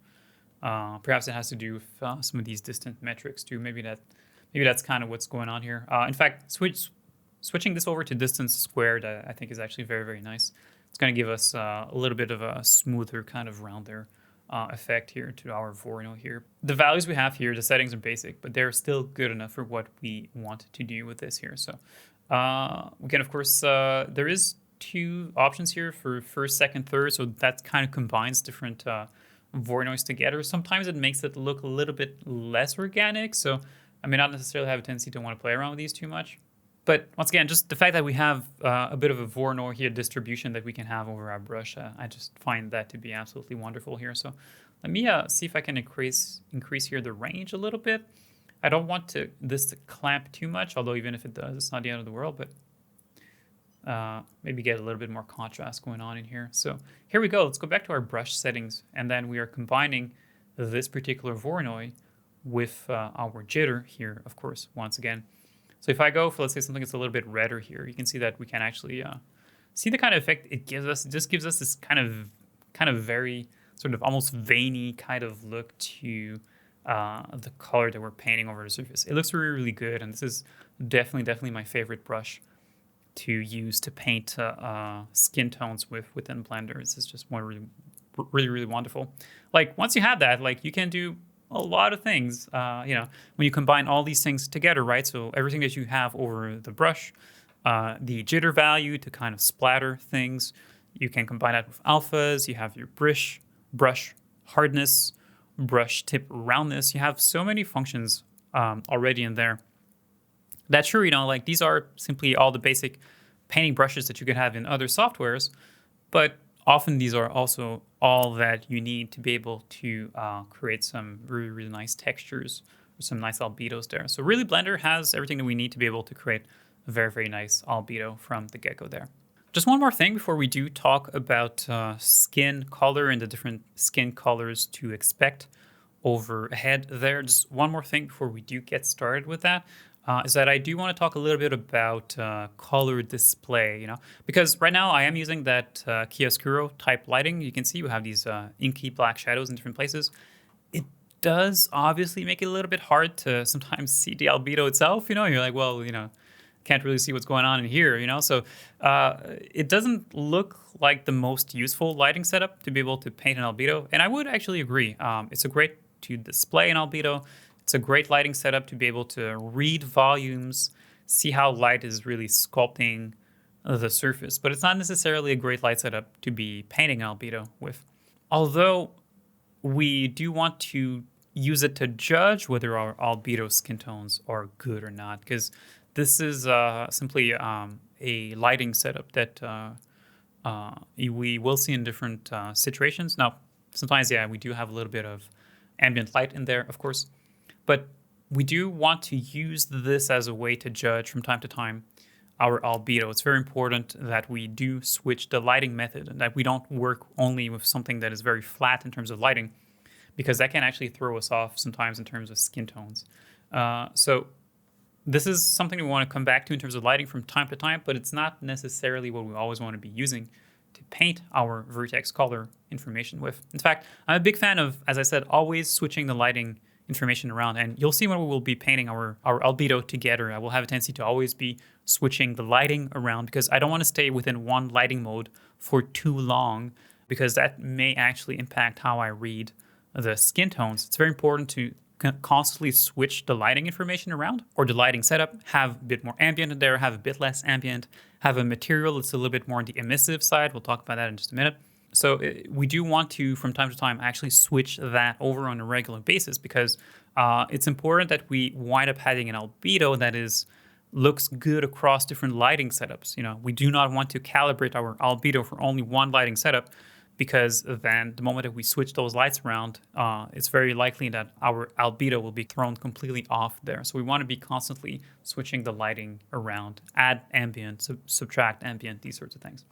Perhaps it has to do with some of these distant metrics too. Maybe that's kind of what's going on here. In fact, switching this over to distance squared, I think is actually very, very nice. It's going to give us a little bit of a smoother kind of rounder effect here to our Voronoi here. The values we have here, the settings are basic, but they're still good enough for what we want to do with this here. So we can, of course, there is two options here for first, second, third. So that kind of combines different Voronios together. Sometimes it makes it look a little bit less organic. So I may not necessarily have a tendency to want to play around with these too much. But once again, just the fact that we have a bit of a Voronoi here distribution that we can have over our brush, I just find that to be absolutely wonderful here. So let me see if I can increase here the range a little bit. I don't want this to clamp too much, although even if it does, it's not the end of the world, but maybe get a little bit more contrast going on in here. So here we go. Let's go back to our brush settings, and then we are combining this particular Voronoi with our jitter here, of course, once again. So if I go for, let's say, something that's a little bit redder here, you can see that we can actually see the kind of effect it gives us. It just gives us this kind of very sort of almost veiny kind of look to the color that we're painting over the surface. It looks really, really good, and this is definitely my favorite brush to use to paint skin tones within Blender. This is just really wonderful. Like, once you have that, like, you can do a lot of things, when you combine all these things together, right? So everything that you have over the brush, the jitter value to kind of splatter things, you can combine that with alphas. You have your brush hardness, brush tip roundness. You have so many functions already in there. That's true, like these are simply all the basic painting brushes that you can have in other softwares, but often these are also all that you need to be able to create some really, really nice textures or some nice albedos there. So really, Blender has everything that we need to be able to create a very, very nice albedo from the get-go there. Just one more thing before we do talk about skin color and the different skin colors to expect overhead there. Just one more thing before we do get started with that. Is that I do want to talk a little bit about color display, because right now I am using that chiaroscuro type lighting. You can see we have these inky black shadows in different places. It does obviously make it a little bit hard to sometimes see the albedo itself. You're like, well, can't really see what's going on in here, So it doesn't look like the most useful lighting setup to be able to paint an albedo. And I would actually agree. It's a great to display an albedo. It's a great lighting setup to be able to read volumes, see how light is really sculpting the surface, but it's not necessarily a great light setup to be painting albedo with. Although we do want to use it to judge whether our albedo skin tones are good or not, because this is simply a lighting setup that we will see in different situations. Now, sometimes, yeah, we do have a little bit of ambient light in there, of course, but we do want to use this as a way to judge from time to time our albedo. It's very important that we do switch the lighting method and that we don't work only with something that is very flat in terms of lighting, because that can actually throw us off sometimes in terms of skin tones. So this is something we want to come back to in terms of lighting from time to time, but it's not necessarily what we always want to be using to paint our vertex color information with. In fact, I'm a big fan of, as I said, always switching the lighting information around. And you'll see when we will be painting our albedo together, I will have a tendency to always be switching the lighting around because I don't want to stay within one lighting mode for too long, because that may actually impact how I read the skin tones. It's very important to constantly switch the lighting information around, or the lighting setup, have a bit more ambient in there, have a bit less ambient, have a material that's a little bit more on the emissive side. We'll talk about that in just a minute. So we do want to, from time to time, actually switch that over on a regular basis, because it's important that we wind up having an albedo that looks good across different lighting setups. We do not want to calibrate our albedo for only one lighting setup, because then the moment that we switch those lights around, it's very likely that our albedo will be thrown completely off there. So we want to be constantly switching the lighting around, add ambient, subtract ambient, these sorts of things.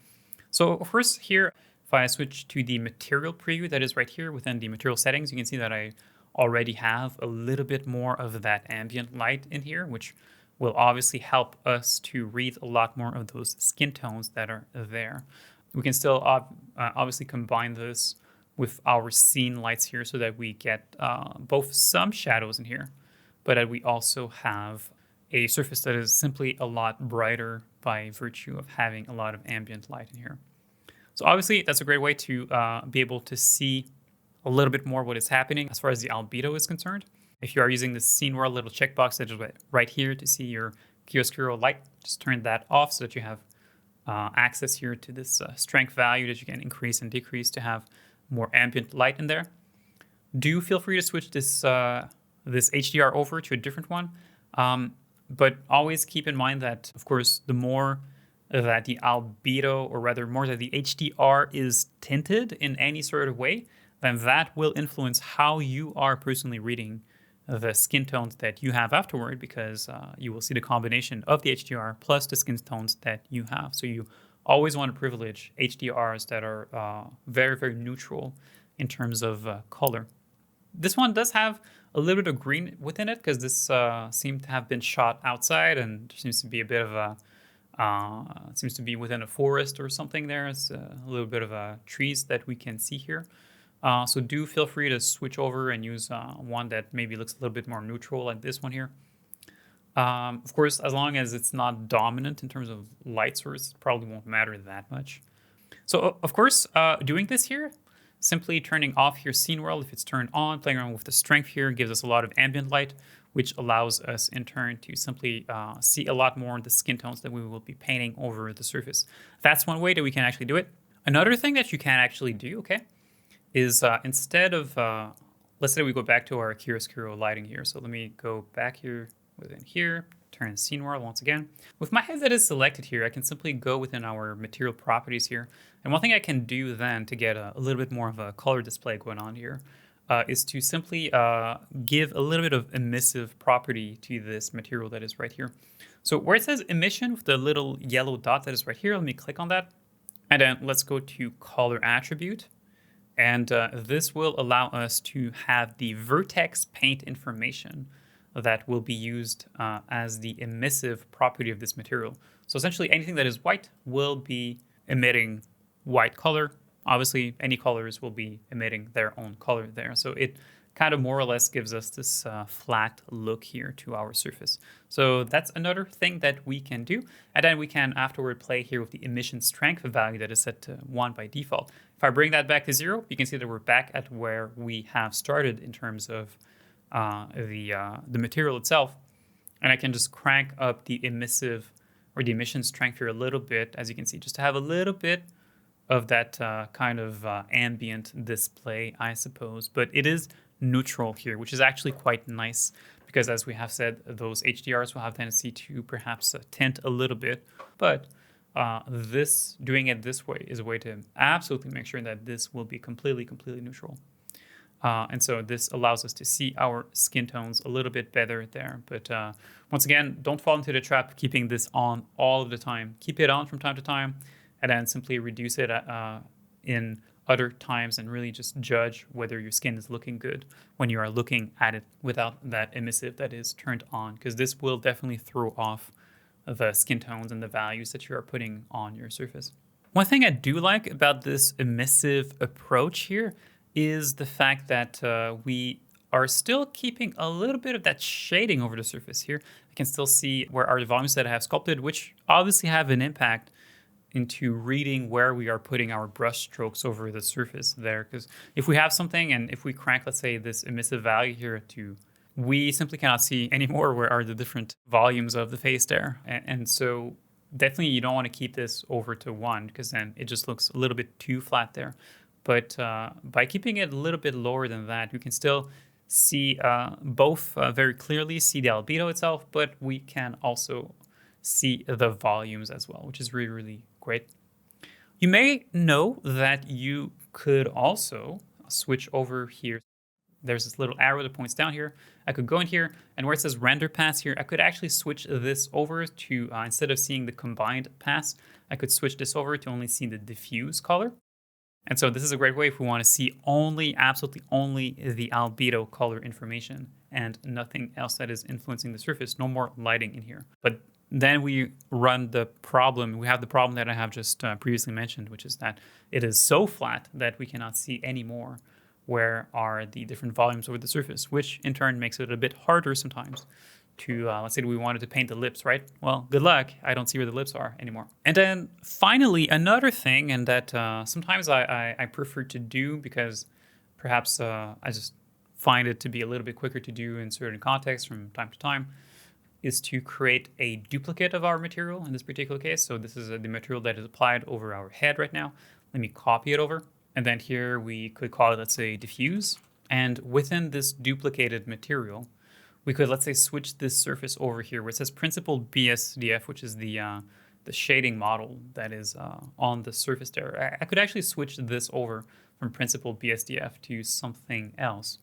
So first here, if I switch to the material preview that is right here within the material settings, you can see that I already have a little bit more of that ambient light in here, which will obviously help us to read a lot more of those skin tones that are there. We can still obviously combine this with our scene lights here so that we get both some shadows in here, but that we also have a surface that is simply a lot brighter by virtue of having a lot of ambient light in here. So obviously that's a great way to be able to see a little bit more what is happening as far as the albedo is concerned. If you are using the scene world little checkbox that is right here to see your chiaroscuro light, just turn that off so that you have access here to this strength value that you can increase and decrease to have more ambient light in there. Do feel free to switch this HDR over to a different one, but always keep in mind that, of course, the more that the albedo, or rather more that the HDR is tinted in any sort of way, then that will influence how you are personally reading the skin tones that you have afterward, because you will see the combination of the HDR plus the skin tones that you have. So you always want to privilege HDRs that are very, very neutral in terms of color. This one does have a little bit of green within it, because this seemed to have been shot outside, and there seems to be a bit of a, it seems to be within a forest or something there. It's a little bit of trees that we can see here. So do feel free to switch over and use one that maybe looks a little bit more neutral, like this one here. Of course, as long as it's not dominant in terms of light source, it probably won't matter that much. So of course, doing this here, simply turning off your scene world, if it's turned on, playing around with the strength here gives us a lot of ambient light, which allows us in turn to simply see a lot more of the skin tones that we will be painting over the surface. That's one way that we can actually do it. Another thing that you can actually do, okay, is instead of, let's say we go back to our chiaroscuro lighting here. So let me go back here within here, turn scene world once again. With my head that is selected here, I can simply go within our material properties here. And one thing I can do then to get a little bit more of a color display going on here is to simply give a little bit of emissive property to this material that is right here. So where it says emission with the little yellow dot that is right here, let me click on that. And then let's go to color attribute. And this will allow us to have the vertex paint information that will be used as the emissive property of this material. So essentially anything that is white will be emitting white color. Obviously any colors will be emitting their own color there. So it kind of more or less gives us this flat look here to our surface. So that's another thing that we can do. And then we can afterward play here with the emission strength value that is set to 1 by default. If I bring that back to 0, you can see that we're back at where we have started in terms of the material itself, and I can just crank up the emissive or the emission strength here a little bit, as you can see, just to have a little bit of that kind of ambient display, I suppose. But it is neutral here, which is actually quite nice because, as we have said, those HDRs will have tendency to perhaps tint a little bit. But this doing it this way is a way to absolutely make sure that this will be completely neutral. And so this allows us to see our skin tones a little bit better there. But once again, don't fall into the trap of keeping this on all of the time. Keep it on from time to time, and then simply reduce it in other times and really just judge whether your skin is looking good when you are looking at it without that emissive that is turned on, because this will definitely throw off the skin tones and the values that you are putting on your surface. One thing I do like about this emissive approach here is the fact that we are still keeping a little bit of that shading over the surface here. I can still see where are the volumes that I have sculpted, which obviously have an impact into reading where we are putting our brush strokes over the surface there. Because if we have something and if we crank, let's say, this emissive value here to, we simply cannot see anymore where are the different volumes of the face there. And so definitely you don't want to keep this over to 1 because then it just looks a little bit too flat there. But by keeping it a little bit lower than that, we can still see both very clearly, see the albedo itself, but we can also see the volumes as well, which is really great. You may know that you could also switch over here. There's this little arrow that points down here. I could go in here, and where it says render pass here, I could actually switch this over to, instead of seeing the combined pass, I could switch this over to only see the diffuse color. And so this is a great way if we want to see absolutely only the albedo color information and nothing else that is influencing the surface. No more lighting in here. But then we run the problem. We have the problem that I have just previously mentioned, which is that it is so flat that we cannot see anymore where are the different volumes over the surface, which in turn makes it a bit harder sometimes to, let's say we wanted to paint the lips, right? Well, good luck. I don't see where the lips are anymore. And then finally, another thing, and that sometimes I prefer to do because perhaps I just find it to be a little bit quicker to do in certain contexts from time to time, is to create a duplicate of our material in this particular case. So this is the material that is applied over our head right now. Let me copy it over. And then here we could call it, let's say, diffuse. And within this duplicated material, we could, let's say, switch this surface over here where it says principal BSDF, which is the shading model that is on the surface there. I could actually switch this over from principal BSDF to something else.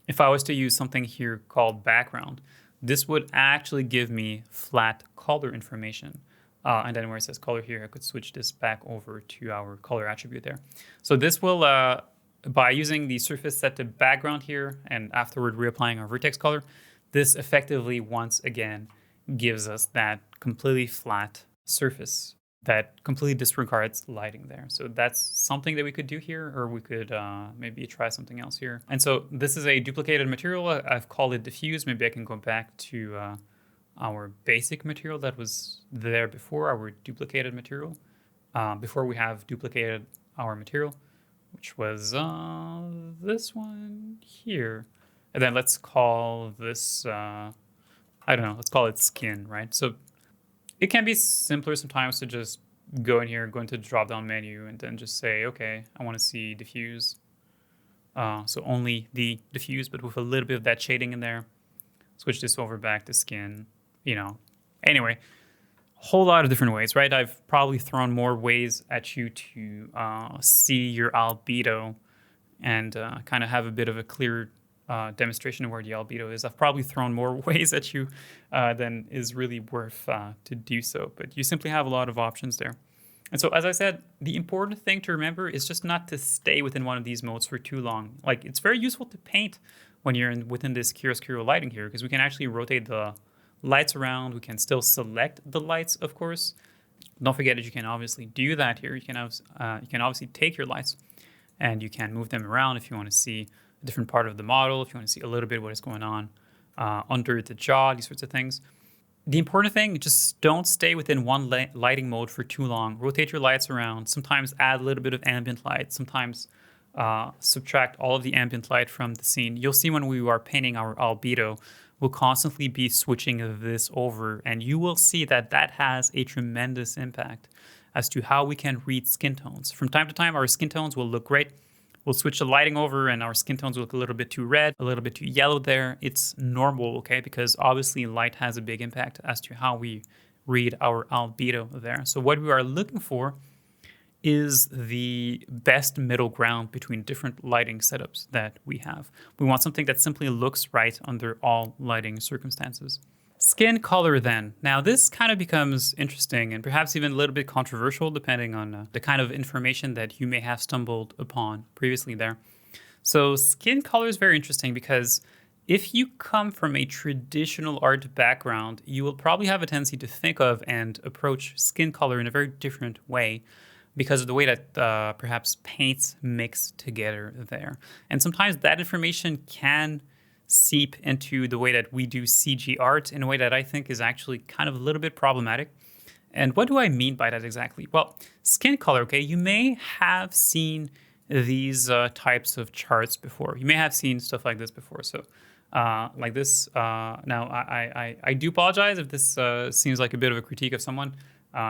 If I was to use something here called background, this would actually give me flat color information. And then where it says color here, I could switch this back over to our color attribute there. So this will, by using the surface set to background here and afterward reapplying our vertex color, this effectively once again gives us that completely flat surface that completely disregards lighting there. So that's something that we could do here, or we could maybe try something else here. And so this is a duplicated material. I've called it diffuse. Maybe I can go back to our basic material that was there before, our duplicated material, before we have duplicated our material, which was this one here. And then let's call this, I don't know, let's call it skin, right? So it can be simpler sometimes to just go in here, go into the drop-down menu, and then just say, okay, I want to see diffuse. So only the diffuse, but with a little bit of that shading in there. Switch this over back to skin, you know. Anyway, a whole lot of different ways, right? I've probably thrown more ways at you to see your albedo and kind of have a bit of a clear demonstration of where the albedo is. I've probably thrown more ways at you than is really worth to do so, but you simply have a lot of options there. And so, as I said, the important thing to remember is just not to stay within one of these modes for too long. Like, it's very useful to paint when you're within this chiaroscuro lighting here, because we can actually rotate the lights around. We can still select the lights, of course. Don't forget that you can obviously do that here. You can obviously take your lights and you can move them around if you want to see a different part of the model, if you want to see a little bit what is going on under the jaw, these sorts of things. The important thing, just don't stay within one lighting mode for too long. Rotate your lights around. Sometimes add a little bit of ambient light. Sometimes subtract all of the ambient light from the scene, you'll see when we are painting our albedo, we'll constantly be switching this over, and you will see that that has a tremendous impact as to how we can read skin tones. From time to time, our skin tones will look great. We'll switch the lighting over and our skin tones will look a little bit too red, a little bit too yellow there. It's normal, okay? Because obviously light has a big impact as to how we read our albedo there. So what we are looking for is the best middle ground between different lighting setups that we have. We want something that simply looks right under all lighting circumstances. Skin color then. Now this kind of becomes interesting and perhaps even a little bit controversial depending on the kind of information that you may have stumbled upon previously there. So skin color is very interesting because if you come from a traditional art background, you will probably have a tendency to think of and approach skin color in a very different way because of the way that perhaps paints mix together there. And sometimes that information can seep into the way that we do CG art in a way that I think is actually kind of a little bit problematic. And what do I mean by that exactly? Well, skin color, okay, you may have seen these types of charts before. You may have seen stuff like this before. So like this, now I do apologize if this seems like a bit of a critique of someone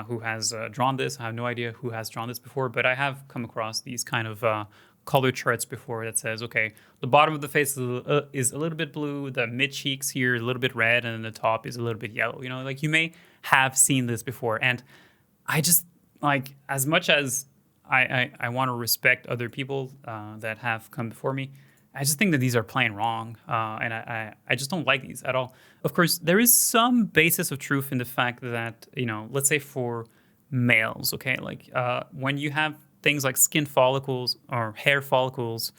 who has drawn this. I have no idea who has drawn this before, but I have come across these kind of color charts before that says, okay, the bottom of the face is a little bit blue, the mid cheeks here a little bit red, and then the top is a little bit yellow. You know, like you may have seen this before. And I just, like, as much as I want to respect other people that have come before me, I just think that these are plain wrong, and I just don't like these at all. Of course, there is some basis of truth in the fact that, you know, let's say for males, okay, like when you have things like skin follicles or hair follicles,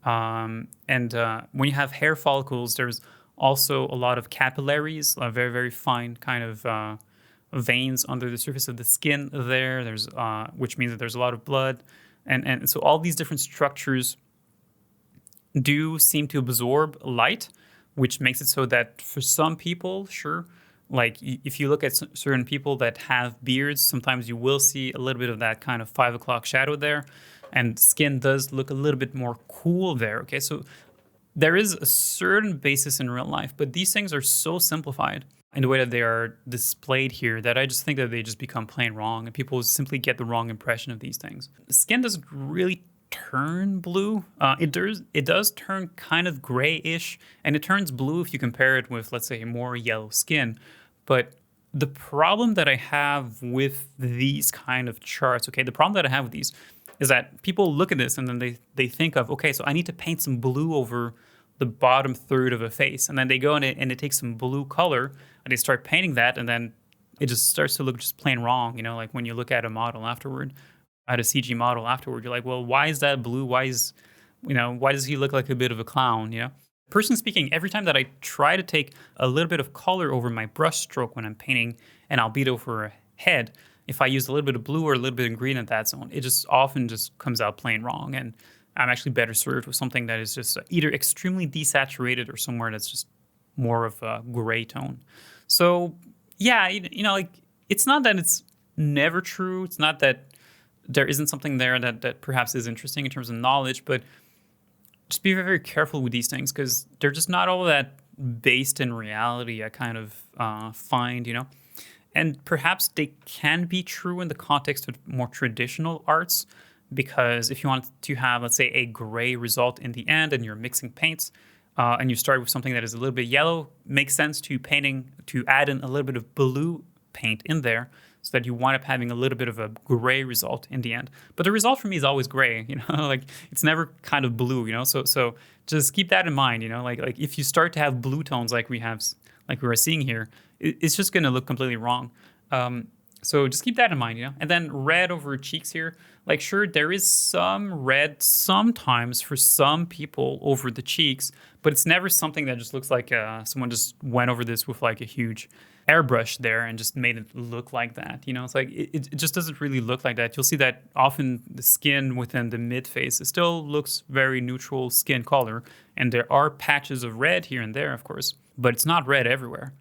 and when you have hair follicles, there's also a lot of capillaries, very, very fine kind of veins under the surface of the skin there. There's which means that there's a lot of blood, and so all these different structures do seem to absorb light, which makes it so that for some people, sure, like if you look at certain people that have beards, sometimes you will see a little bit of that kind of 5 o'clock shadow there, and skin does look a little bit more cool there. Okay, so there is a certain basis in real life, but these things are so simplified in the way that they are displayed here that I just think that they just become plain wrong, and people simply get the wrong impression of these things. Skin doesn't really turn blue. It does turn kind of grayish, and it turns blue if you compare it with, let's say, more yellow skin. But the problem that I have with these kind of charts, okay, the problem that I have with these is that people look at this and then they think of, okay, so I need to paint some blue over the bottom third of a face, and then they go and it takes some blue color and they start painting that, and then it just starts to look just plain wrong. You know, like when you look at a model afterward, at a CG model afterward, you're like, well, why is that blue? Why does he look like a bit of a clown, you know? Personally speaking, every time that I try to take a little bit of color over my brush stroke when I'm painting an albedo for a head, if I use a little bit of blue or a little bit of green at that zone, it just often just comes out plain wrong. And I'm actually better served with something that is just either extremely desaturated or somewhere that's just more of a gray tone. So yeah, you know, like it's not that it's never true. It's not that there isn't something there that perhaps is interesting in terms of knowledge, but just be very, very careful with these things because they're just not all that based in reality, I kind of find, you know. And perhaps they can be true in the context of more traditional arts, because if you want to have, let's say, a gray result in the end and you're mixing paints, and you start with something that is a little bit yellow, makes sense to add in a little bit of blue paint in there, so that you wind up having a little bit of a gray result in the end. But the result for me is always gray, you know, like it's never kind of blue, you know. So just keep that in mind, you know, like if you start to have blue tones like we were seeing here, it's just going to look completely wrong. So just keep that in mind, you know. And then red over cheeks here, like sure, there is some red sometimes for some people over the cheeks, but it's never something that just looks like someone just went over this with like a huge airbrush there and just made it look like that. You know, it's like it just doesn't really look like that. You'll see that often the skin within the mid face, it still looks very neutral skin color, and there are patches of red here and there, of course, but it's not red everywhere.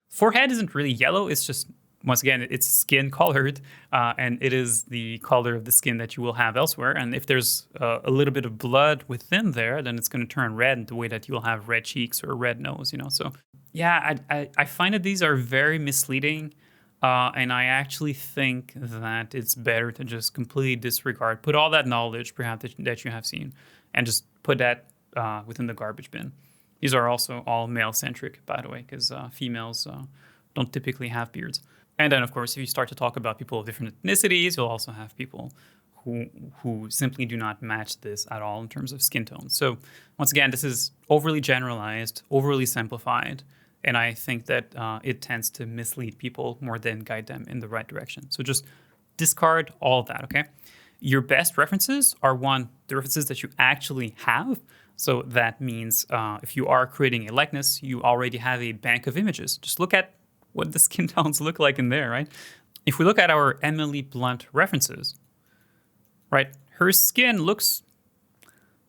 Forehead isn't really yellow, it's just once again, it's skin colored, and it is the color of the skin that you will have elsewhere. And if there's a little bit of blood within there, then it's going to turn red the way that you'll have red cheeks or a red nose, So, yeah, I find that these are very misleading. And I actually think that it's better to just completely disregard, put all that knowledge perhaps that you have seen, and just put that within the garbage bin. These are also all male-centric, by the way, because females don't typically have beards. And then, of course, if you start to talk about people of different ethnicities, you'll also have people who simply do not match this at all in terms of skin tone. So once again, this is overly generalized, overly simplified, and I think that it tends to mislead people more than guide them in the right direction. So just discard all of that, okay? Your best references are the references that you actually have. So that means if you are creating a likeness, you already have a bank of images. Just look at what the skin tones look like in there, right? If we look at our Emily Blunt references, right, her skin looks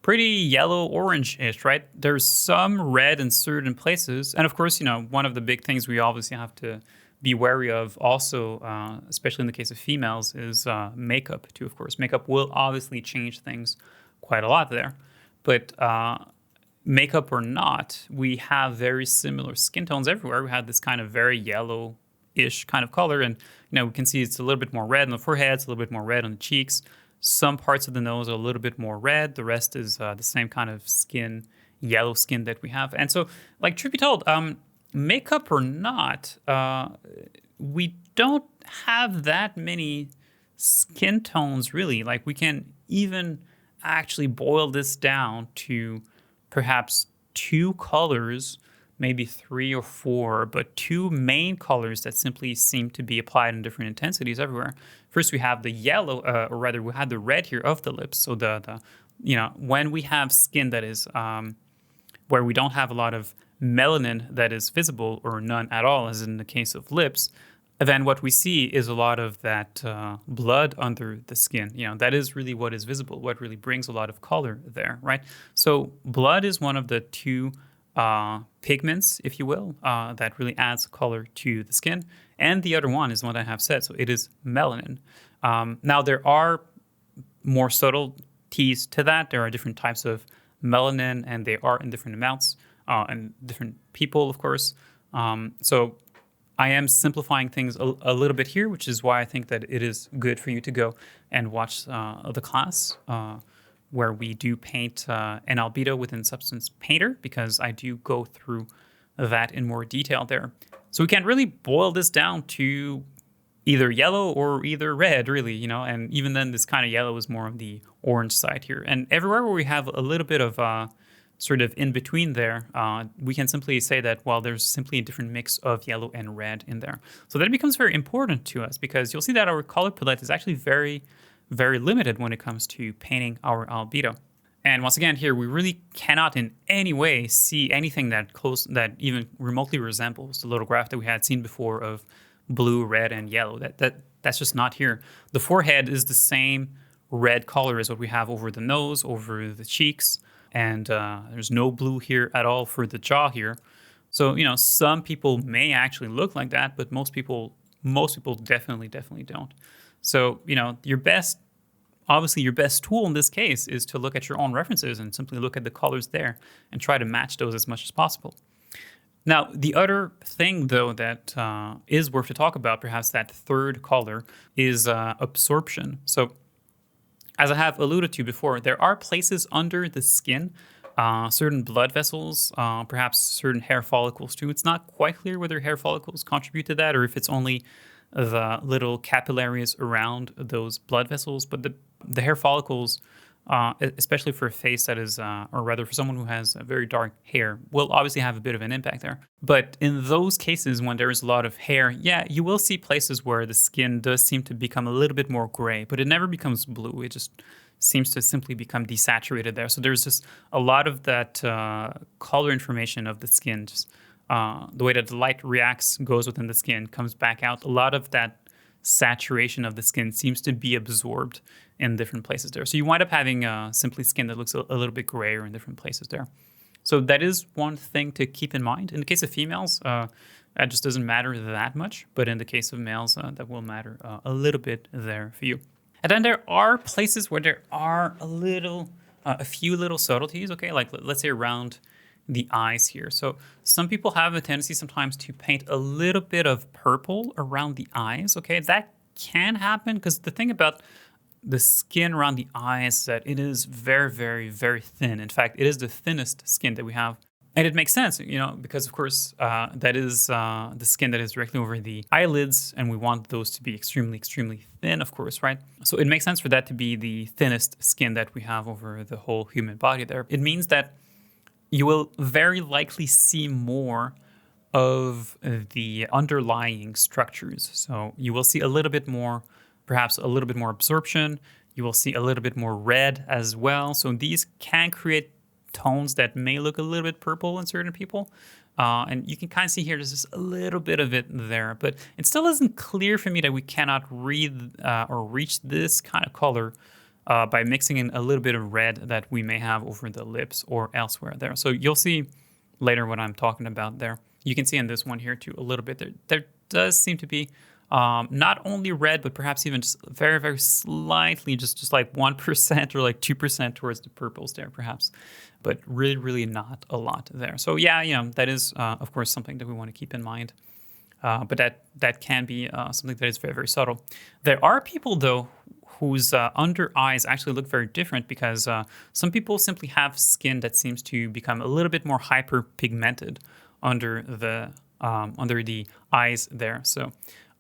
pretty yellow orange-ish, right? There's some red in certain places. And of course, one of the big things we obviously have to be wary of also, especially in the case of females, is makeup too, of course. Makeup will obviously change things quite a lot there. But makeup or not, we have very similar skin tones everywhere. We have this kind of very yellow-ish kind of color. And, we can see it's a little bit more red on the forehead, it's a little bit more red on the cheeks. Some parts of the nose are a little bit more red. The rest is the same kind of skin, yellow skin that we have. And so, like, truth be told, makeup or not, we don't have that many skin tones, really. Like, we can even actually boil this down to perhaps 2 colors, maybe 3 or 4, but 2 main colors that simply seem to be applied in different intensities everywhere. First, we have the yellow, or rather, we have the red here of the lips. So when we have skin that is where we don't have a lot of melanin that is visible or none at all, as in the case of lips, then what we see is a lot of that blood under the skin. That is really what is visible, what really brings a lot of color there, right? So blood is one of the 2 pigments, if you will, that really adds color to the skin. And the other one is what I have said. So it is melanin. Now, there are more subtleties to that. There are different types of melanin, and they are in different amounts, and different people, of course. So I am simplifying things a little bit here, which is why I think that it is good for you to go and watch the class where we do paint an albedo within Substance Painter, because I do go through that in more detail there. So we can really boil this down to either yellow or either red, really, and even then this kind of yellow is more of the orange side here. And everywhere where we have a little bit of sort of in between there, we can simply say that, well, there's simply a different mix of yellow and red in there. So that becomes very important to us, because you'll see that our color palette is actually very, very limited when it comes to painting our albedo. And once again, here, we really cannot in any way see anything that even remotely resembles the little graph that we had seen before of blue, red, and yellow. That's just not here. The forehead is the same red color as what we have over the nose, over the cheeks, and there's no blue here at all for the jaw here. So, some people may actually look like that, but most people definitely don't. So, your best tool in this case is to look at your own references and simply look at the colors there and try to match those as much as possible. Now, the other thing, though, that is worth to talk about, perhaps that third color, is absorption. So, as I have alluded to before, there are places under the skin, certain blood vessels, perhaps certain hair follicles too. It's not quite clear whether hair follicles contribute to that or if it's only the little capillaries around those blood vessels. But the hair follicles, especially for a face that is, or rather for someone who has very dark hair, will obviously have a bit of an impact there. But in those cases, when there is a lot of hair, yeah, you will see places where the skin does seem to become a little bit more gray, but it never becomes blue. It just seems to simply become desaturated there. So there's just a lot of that color information of the skin, just the way that the light reacts, goes within the skin, comes back out. A lot of that saturation of the skin seems to be absorbed in different places there. So you wind up having simply skin that looks a little bit grayer in different places there. So that is one thing to keep in mind. In the case of females, That just doesn't matter that much, but in the case of males, that will matter a little bit there for you. And then there are places where there are a few little subtleties, okay? Like let's say around the eyes here. So some people have a tendency sometimes to paint a little bit of purple around the eyes, okay? That can happen because the thing about the skin around the eyes is that it is very, very, very thin. In fact, it is the thinnest skin that we have. And it makes sense, because of course, that is the skin that is directly over the eyelids, and we want those to be extremely, extremely thin, of course, right? So it makes sense for that to be the thinnest skin that we have over the whole human body there. It means that you will very likely see more of the underlying structures. So you will see a little bit more, perhaps a little bit more absorption. You will see a little bit more red as well. So these can create tones that may look a little bit purple in certain people. And you can kind of see here, there's just a little bit of it there, but it still isn't clear for me that we cannot read or reach this kind of color by mixing in a little bit of red that we may have over the lips or elsewhere there. So you'll see later what I'm talking about there. You can see in this one here too, a little bit. There does seem to be not only red, but perhaps even just very, very slightly, just like 1% or like 2% towards the purples there, perhaps, but really, really not a lot there. So yeah, that is, of course, something that we want to keep in mind. But that can be something that is very, very subtle. There are people, though, whose under eyes actually look very different because some people simply have skin that seems to become a little bit more hyperpigmented under the eyes there. So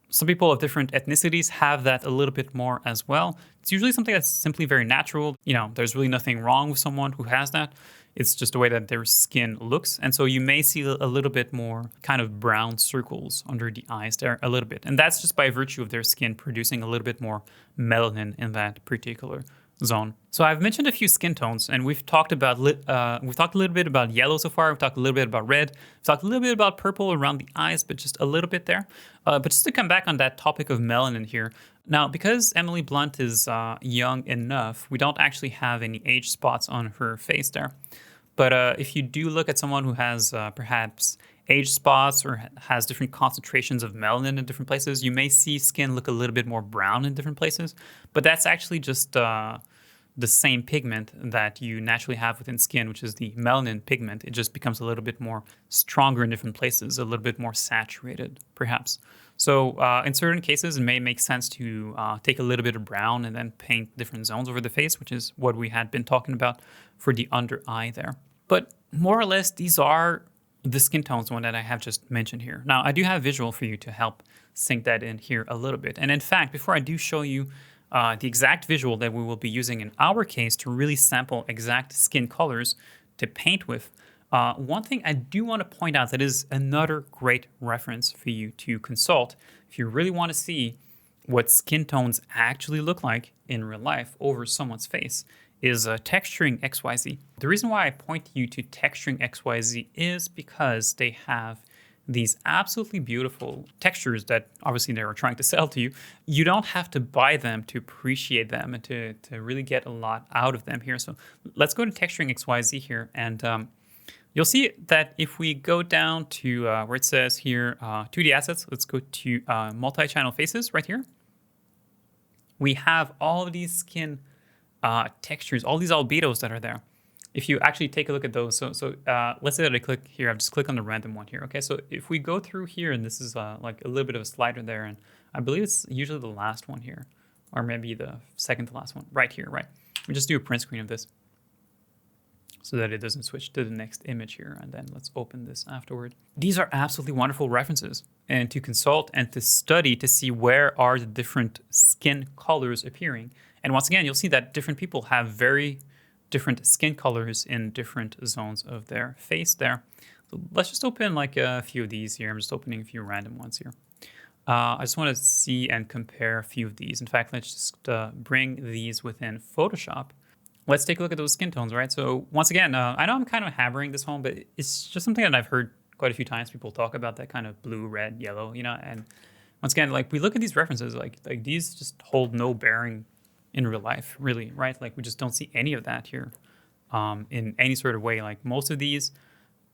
some people of different ethnicities have that a little bit more as well. It's usually something that's simply very natural. There's really nothing wrong with someone who has that. It's just the way that their skin looks. And so you may see a little bit more kind of brown circles under the eyes there a little bit. And that's just by virtue of their skin producing a little bit more melanin in that particular zone. So I've mentioned a few skin tones, and we've talked a little bit about yellow so far. We've talked a little bit about red. We've talked a little bit about purple around the eyes, but just a little bit there. But just to come back on that topic of melanin here. Now, because Emily Blunt is young enough, we don't actually have any age spots on her face there. But if you do look at someone who has perhaps age spots or has different concentrations of melanin in different places, you may see skin look a little bit more brown in different places. But that's actually just the same pigment that you naturally have within skin, which is the melanin pigment. It just becomes a little bit more stronger in different places, a little bit more saturated, perhaps. So in certain cases, it may make sense to take a little bit of brown and then paint different zones over the face, which is what we had been talking about for the under eye there. But more or less, these are the skin tones, one that I have just mentioned here. Now, I do have visual for you to help sink that in here a little bit. And in fact, before I do show you the exact visual that we will be using in our case to really sample exact skin colors to paint with, one thing I do want to point out that is another great reference for you to consult if you really want to see what skin tones actually look like in real life over someone's face is Texturing XYZ. The reason why I point you to Texturing XYZ is because they have these absolutely beautiful textures that obviously they are trying to sell to you. You don't have to buy them to appreciate them and to really get a lot out of them here. So let's go to Texturing XYZ here, and you'll see that if we go down to where it says here 2D assets, let's go to multi-channel faces right here. We have all of these skin textures, all these albedos that are there. If you actually take a look at those, so let's say that I click here, I've just clicked on the random one here. Okay, so if we go through here, and this is like a little bit of a slider there, and I believe it's usually the last one here, or maybe the second to last one, right here, right? We just do a print screen of this so that it doesn't switch to the next image here, and then let's open this afterward. These are absolutely wonderful references, and to consult and to study to see where are the different skin colors appearing. And once again, you'll see that different people have very different skin colors in different zones of their face there. So let's just open like a few of these here. I'm just opening a few random ones here. I just want to see and compare a few of these. In fact, let's just bring these within Photoshop. Let's take a look at those skin tones, right? So once again, I know I'm kind of hammering this home, but it's just something that I've heard quite a few times people talk about, that kind of blue, red, yellow, and once again, like we look at these references, like these just hold no bearing in real life, really, right? Like we just don't see any of that here in any sort of way. Like most of these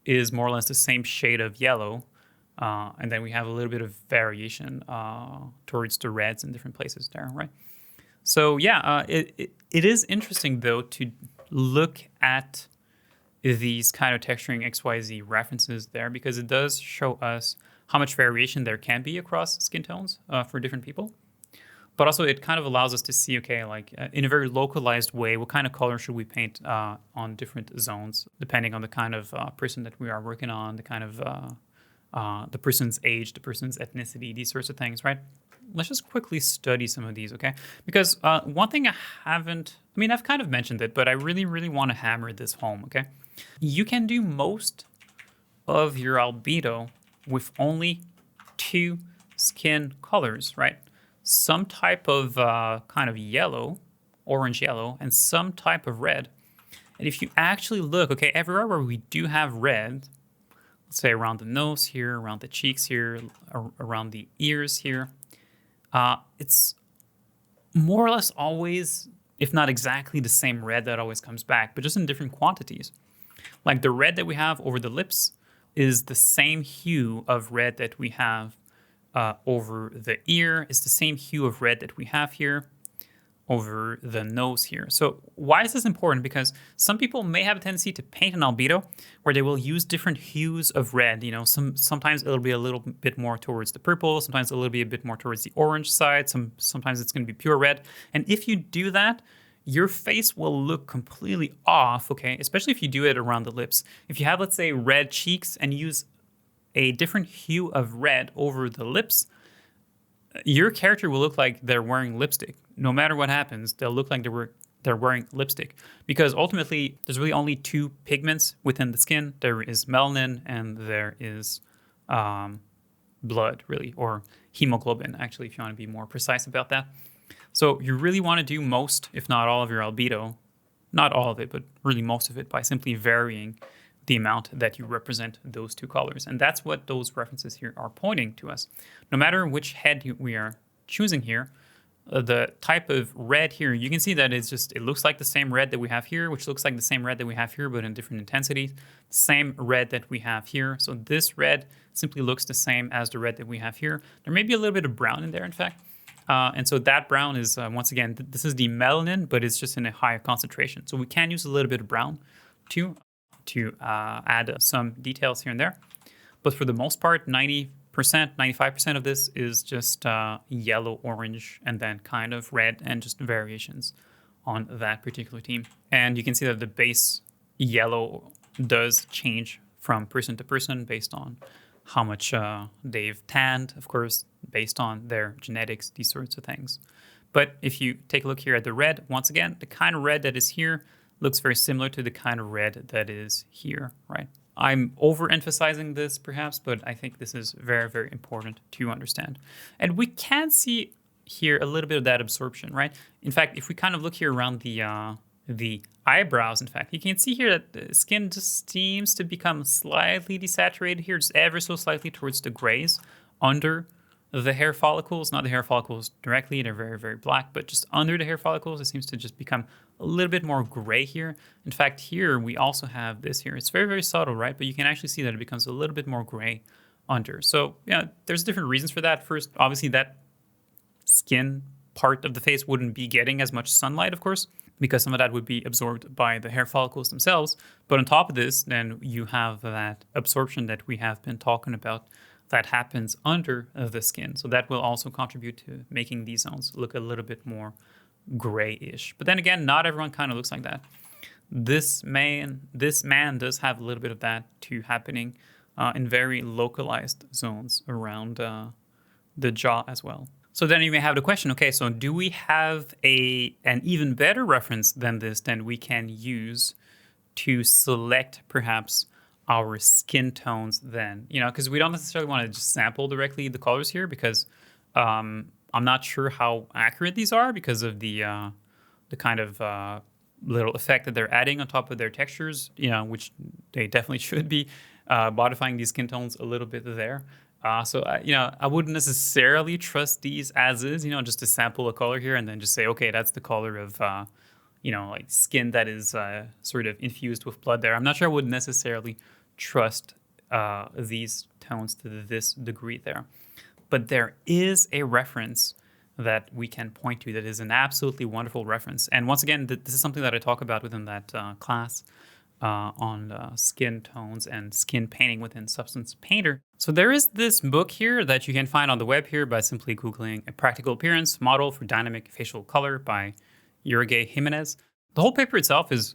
is more or less the same shade of yellow And then we have a little bit of variation towards the reds in different places there, right? So yeah, it is interesting though to look at these kind of texturing XYZ references there because it does show us how much variation there can be across skin tones for different people. But also it kind of allows us to see, okay, like in a very localized way, what kind of color should we paint on different zones, depending on the kind of person that we are working on, the kind of the person's age, the person's ethnicity, these sorts of things, right? Let's just quickly study some of these, okay? Because one thing I've kind of mentioned it, but I really, really want to hammer this home, okay? You can do most of your albedo with only two skin colors, right? Some type of kind of yellow, orange yellow, and some type of red. And if you actually look, okay, everywhere where we do have red, let's say around the nose here, around the cheeks here, around the ears here, it's more or less always, if not exactly the same red that always comes back, but just in different quantities. Like the red that we have over the lips is the same hue of red that we have over the ear, is the same hue of red that we have here over the nose here. So why is this important? Because some people may have a tendency to paint an albedo where they will use different hues of red. You know, sometimes it'll be a little bit more towards the purple, sometimes it'll be a bit more towards the orange side, sometimes it's going to be pure red. And if you do that, your face will look completely off, okay? Especially if you do it around the lips. If you have, let's say, red cheeks and use a different hue of red over the lips, your character will look like they're wearing lipstick. No matter what happens, they'll look like they're wearing lipstick. Because ultimately, there's really only two pigments within the skin. There is melanin and there is blood, really, or hemoglobin, actually, if you want to be more precise about that. So you really want to do most, if not all of your albedo, not all of it, but really most of it by simply varying the amount that you represent those two colors. And that's what those references here are pointing to us. No matter which head we are choosing here, the type of red here, you can see that it looks like the same red that we have here, which looks like the same red that we have here, but in different intensities. Same red that we have here. So this red simply looks the same as the red that we have here. There may be a little bit of brown in there, in fact. And so that brown is, once again, this is the melanin, but it's just in a higher concentration. So we can use a little bit of brown to add some details here and there. But for the most part, 90%, 95% of this is just yellow, orange, and then kind of red and just variations on that particular team. And you can see that the base yellow does change from person to person based on how much they've tanned, of course, based on their genetics, these sorts of things. But if you take a look here at the red, once again, the kind of red that is here looks very similar to the kind of red that is here, right? I'm overemphasizing this perhaps, but I think this is very, very important to understand. And we can see here a little bit of that absorption, right? In fact, if we kind of look here around the eyebrows, in fact, you can see here that the skin just seems to become slightly desaturated here, just ever so slightly towards the grays under the hair follicles, not the hair follicles directly, they're very, very black, but just under the hair follicles, it seems to just become a little bit more gray here. In fact, here we also have this here. It's very, very subtle, right? But you can actually see that it becomes a little bit more gray under. So yeah, there's different reasons for that. First, obviously that skin part of the face wouldn't be getting as much sunlight, of course, because some of that would be absorbed by the hair follicles themselves. But on top of this, then you have that absorption that we have been talking about that happens under the skin. So that will also contribute to making these zones look a little bit more grayish. But then again, not everyone kind of looks like that. This man does have a little bit of that too happening in very localized zones around the jaw as well. So then you may have the question, okay, so do we have an even better reference than this than we can use to select perhaps our skin tones then? You know, because we don't necessarily want to just sample directly the colors here because I'm not sure how accurate these are because of the kind of little effect that they're adding on top of their textures, you know, which they definitely should be modifying these skin tones a little bit there. You know, I wouldn't necessarily trust these as is, you know, just to sample a color here and then just say, okay, that's the color of, you know, like skin that is sort of infused with blood there. I'm not sure I would necessarily trust these tones to this degree there. But there is a reference that we can point to that is an absolutely wonderful reference. And once again, this is something that I talk about within that class on skin tones and skin painting within Substance Painter. So there is this book here that you can find on the web here by simply Googling A Practical Appearance Model for Dynamic Facial Color by Jorge Jimenez. The whole paper itself is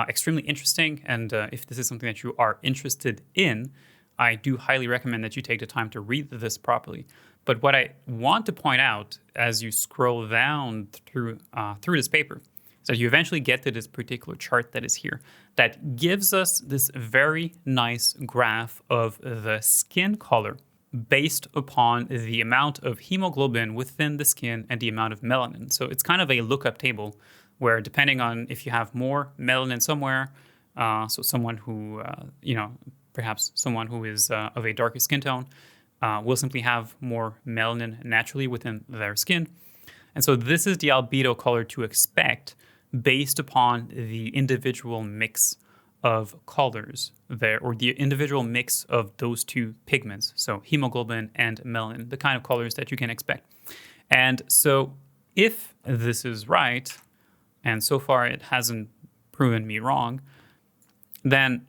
extremely interesting, and if this is something that you are interested in, I do highly recommend that you take the time to read this properly. But what I want to point out as you scroll down through this paper is that you eventually get to this particular chart that is here that gives us this very nice graph of the skin color based upon the amount of hemoglobin within the skin and the amount of melanin. So it's kind of a lookup table where, depending on if you have more melanin somewhere, so someone who, perhaps someone who is of a darker skin tone, will simply have more melanin naturally within their skin. And so this is the albedo color to expect based upon the individual mix of colors there, or the individual mix of those two pigments, so hemoglobin and melanin, the kind of colors that you can expect. And so if this is right, and so far it hasn't proven me wrong, then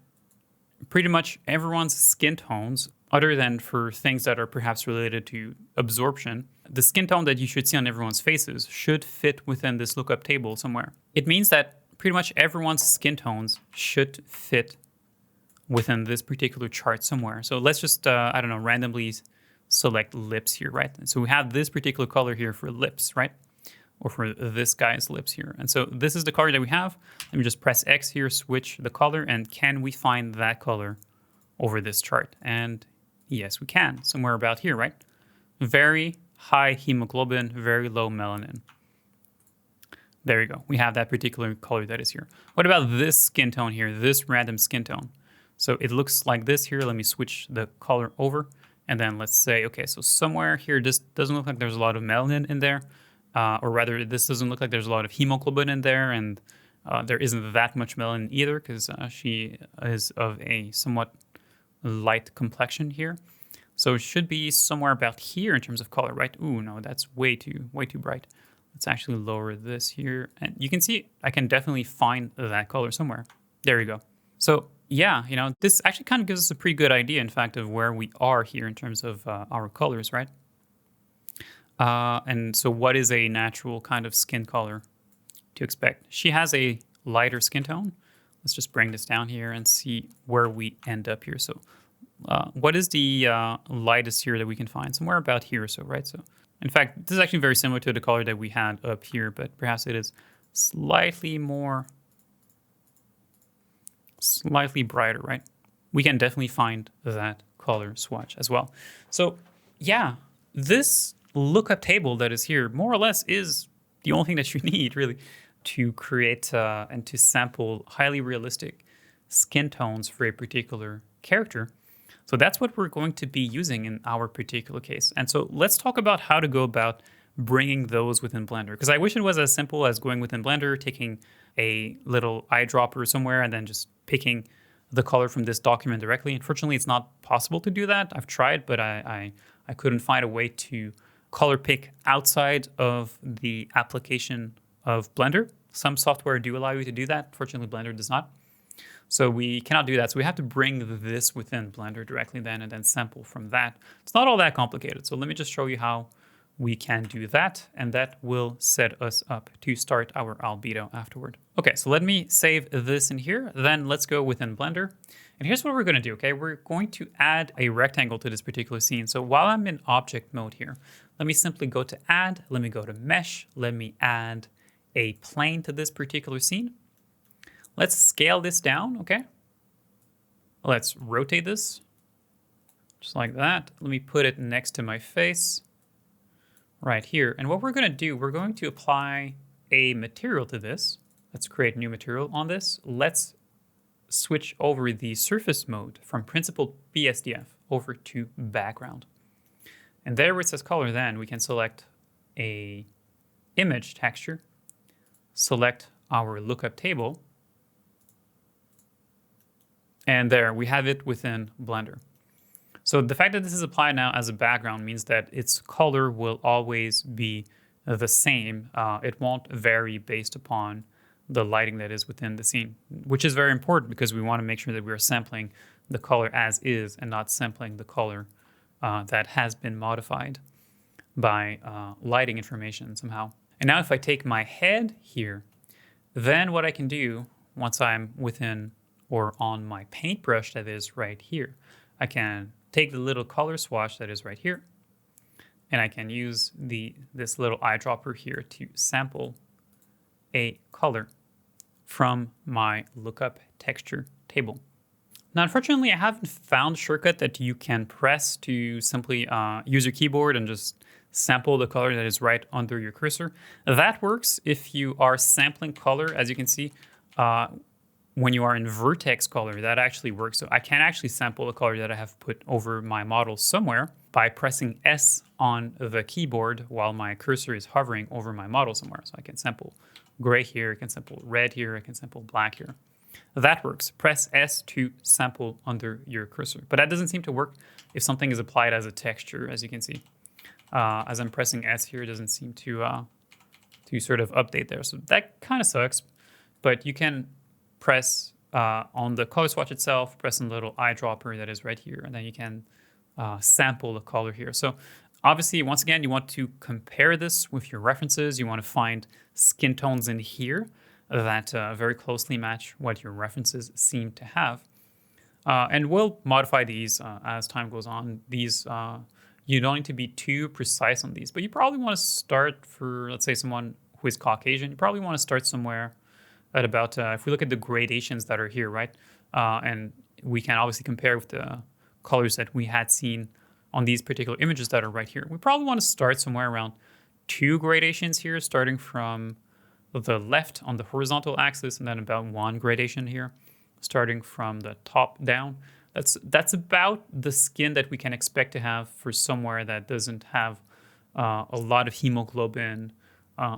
pretty much everyone's skin tones, other than for things that are perhaps related to absorption, the skin tone that you should see on everyone's faces should fit within this lookup table somewhere. It means that pretty much everyone's skin tones should fit within this particular chart somewhere. So let's just, randomly select lips here, right? So we have this particular color here for lips, right? Or for this guy's lips here. And so this is the color that we have. Let me just press X here, switch the color, and can we find that color over this chart? And yes, we can, somewhere about here, right? Very high hemoglobin, very low melanin. There you go. We have that particular color that is here. What about this skin tone here, this random skin tone? So it looks like this here. Let me switch the color over. And then let's say, okay, so somewhere here, this doesn't look like there's a lot of melanin in there. Or rather, this doesn't look like there's a lot of hemoglobin in there, and there isn't that much melanin either, because she is of a somewhat light complexion here. So it should be somewhere about here in terms of color, right? Ooh, no, that's way too bright. Let's actually lower this here, and you can see I can definitely find that color somewhere. There you go. So yeah, this actually kind of gives us a pretty good idea, in fact, of where we are here in terms of our colors, right? And so what is a natural kind of skin color to expect? She has a lighter skin tone. Let's just bring this down here and see where we end up here. So what is the lightest here that we can find? Somewhere about here or so, right? So in fact, this is actually very similar to the color that we had up here, but perhaps it is slightly brighter, right? We can definitely find that color swatch as well. So yeah, this lookup table that is here more or less is the only thing that you need really to create and to sample highly realistic skin tones for a particular character. So that's what we're going to be using in our particular case. And so let's talk about how to go about bringing those within Blender, because I wish it was as simple as going within Blender, taking a little eyedropper somewhere and then just picking the color from this document directly. Unfortunately, it's not possible to do that. I've tried, but I couldn't find a way to color pick outside of the application of Blender. Some software do allow you to do that. Fortunately, Blender does not. So we cannot do that. So we have to bring this within Blender directly then and then sample from that. It's not all that complicated. So let me just show you how we can do that, and that will set us up to start our albedo afterward. Okay, so let me save this in here. Then let's go within Blender. And here's what we're going to do, okay? We're going to add a rectangle to this particular scene. So while I'm in object mode here, let me simply go to add, let me go to mesh, let me add a plane to this particular scene. Let's scale this down, okay? Let's rotate this, just like that. Let me put it next to my face, right here. And what we're going to do, we're going to apply a material to this. Let's create new material on this. Let's switch over the surface mode from principled BSDF over to background. And there where it says color, then we can select a image texture, select our lookup table, and there we have it within Blender. So the fact that this is applied now as a background means that its color will always be the same. It won't vary based upon the lighting that is within the scene, which is very important because we want to make sure that we are sampling the color as is and not sampling the color that has been modified by lighting information somehow. And now if I take my head here, then what I can do once I'm within or on my paintbrush that is right here, I can take the little color swatch that is right here, and I can use this little eyedropper here to sample a color from my lookup texture table. Now, unfortunately, I haven't found a shortcut that you can press to simply use your keyboard and just sample the color that is right under your cursor. That works if you are sampling color, as you can see, when you are in Vertex color, that actually works. So I can actually sample the color that I have put over my model somewhere by pressing S on the keyboard while my cursor is hovering over my model somewhere. So I can sample gray here, I can sample red here, I can sample black here. That works. Press S to sample under your cursor. But that doesn't seem to work if something is applied as a texture, as you can see. As I'm pressing S here, it doesn't seem to sort of update there. So that kind of sucks. But you can press on the color swatch itself, press on the little eyedropper that is right here, and then you can sample the color here. So obviously, once again, you want to compare this with your references. You want to find skin tones in here that very closely match what your references seem to have. And we'll modify these as time goes on. These you don't need to be too precise on these, but you probably want to start for, let's say, someone who is Caucasian. You probably want to start somewhere at about, if we look at the gradations that are here, right? And we can obviously compare with the colors that we had seen on these particular images that are right here. We probably want to start somewhere around 2 gradations here, starting from the left on the horizontal axis, and then about 1 gradation here, starting from the top down. That's about the skin that we can expect to have for somewhere that doesn't have a lot of hemoglobin.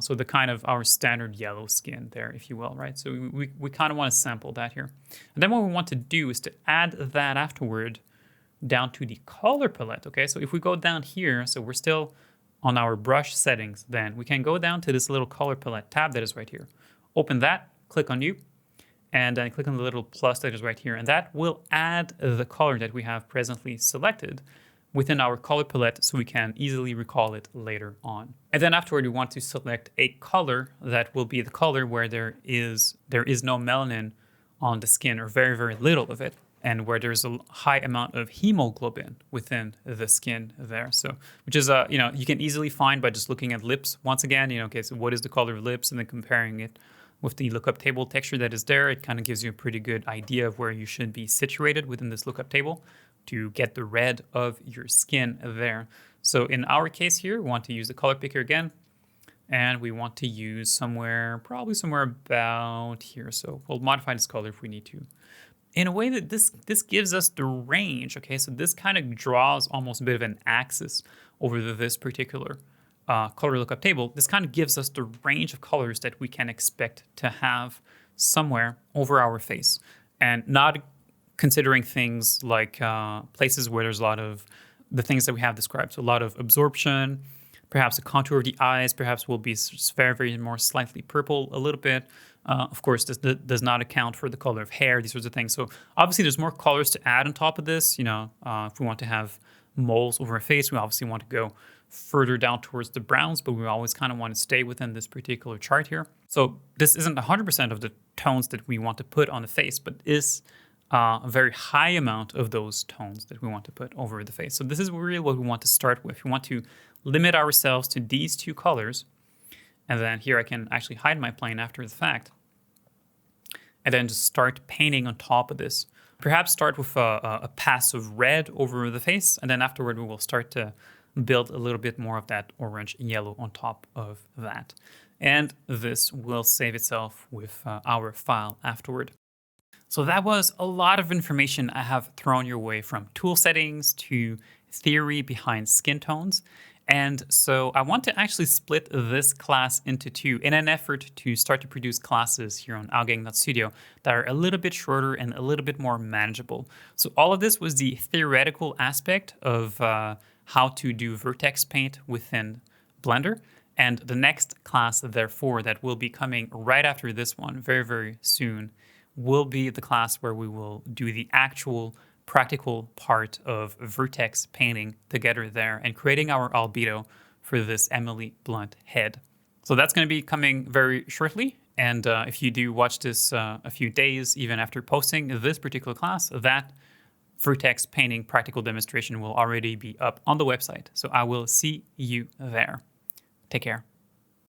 So the kind of our standard yellow skin there, if you will, right? So we kind of want to sample that here. And then what we want to do is to add that afterward down to the color palette, okay? So if we go down here, so we're still on our brush settings, then we can go down to this little color palette tab that is right here. Open that, click on new, and then click on the little plus that is right here. And that will add the color that we have presently selected within our color palette so we can easily recall it later on. And then afterward, we want to select a color that will be the color where there is no melanin on the skin, or very, very little of it, and where there's a high amount of hemoglobin within the skin there. So, which is, you can easily find by just looking at lips. Once again, okay, so what is the color of lips, and then comparing it with the lookup table texture that is there, it kind of gives you a pretty good idea of where you should be situated within this lookup table to get the red of your skin there. So in our case here, we want to use the color picker again, and we want to use probably somewhere about here. So we'll modify this color if we need to, in a way that this gives us the range, okay? So this kind of draws almost a bit of an axis over this particular color lookup table. This kind of gives us the range of colors that we can expect to have somewhere over our face, and not considering things like places where there's a lot of the things that we have described. So a lot of absorption, perhaps the contour of the eyes, perhaps will be very, very more slightly purple a little bit. Of course, this does not account for the color of hair, these sorts of things. So obviously there's more colors to add on top of this. If we want to have moles over a face, we obviously want to go further down towards the browns, but we always kind of want to stay within this particular chart here. So this isn't 100% of the tones that we want to put on the face, but is a very high amount of those tones that we want to put over the face. So this is really what we want to start with. We want to limit ourselves to these 2 colors. And then here I can actually hide my plane after the fact. And then just start painting on top of this. Perhaps start with a pass of red over the face, and then afterward we will start to build a little bit more of that orange and yellow on top of that. And this will save itself with our file afterward. So that was a lot of information I have thrown your way, from tool settings to theory behind skin tones. And so I want to actually split this class into two in an effort to start to produce classes here on Studio that are a little bit shorter and a little bit more manageable. So all of this was the theoretical aspect of how to do vertex paint within Blender. And the next class, therefore, that will be coming right after this one, very, very soon, will be the class where we will do the actual practical part of vertex painting together there and creating our albedo for this Emily Blunt head. So that's going to be coming very shortly. And if you do watch this a few days, even after posting this particular class, that vertex painting practical demonstration will already be up on the website. So I will see you there. Take care.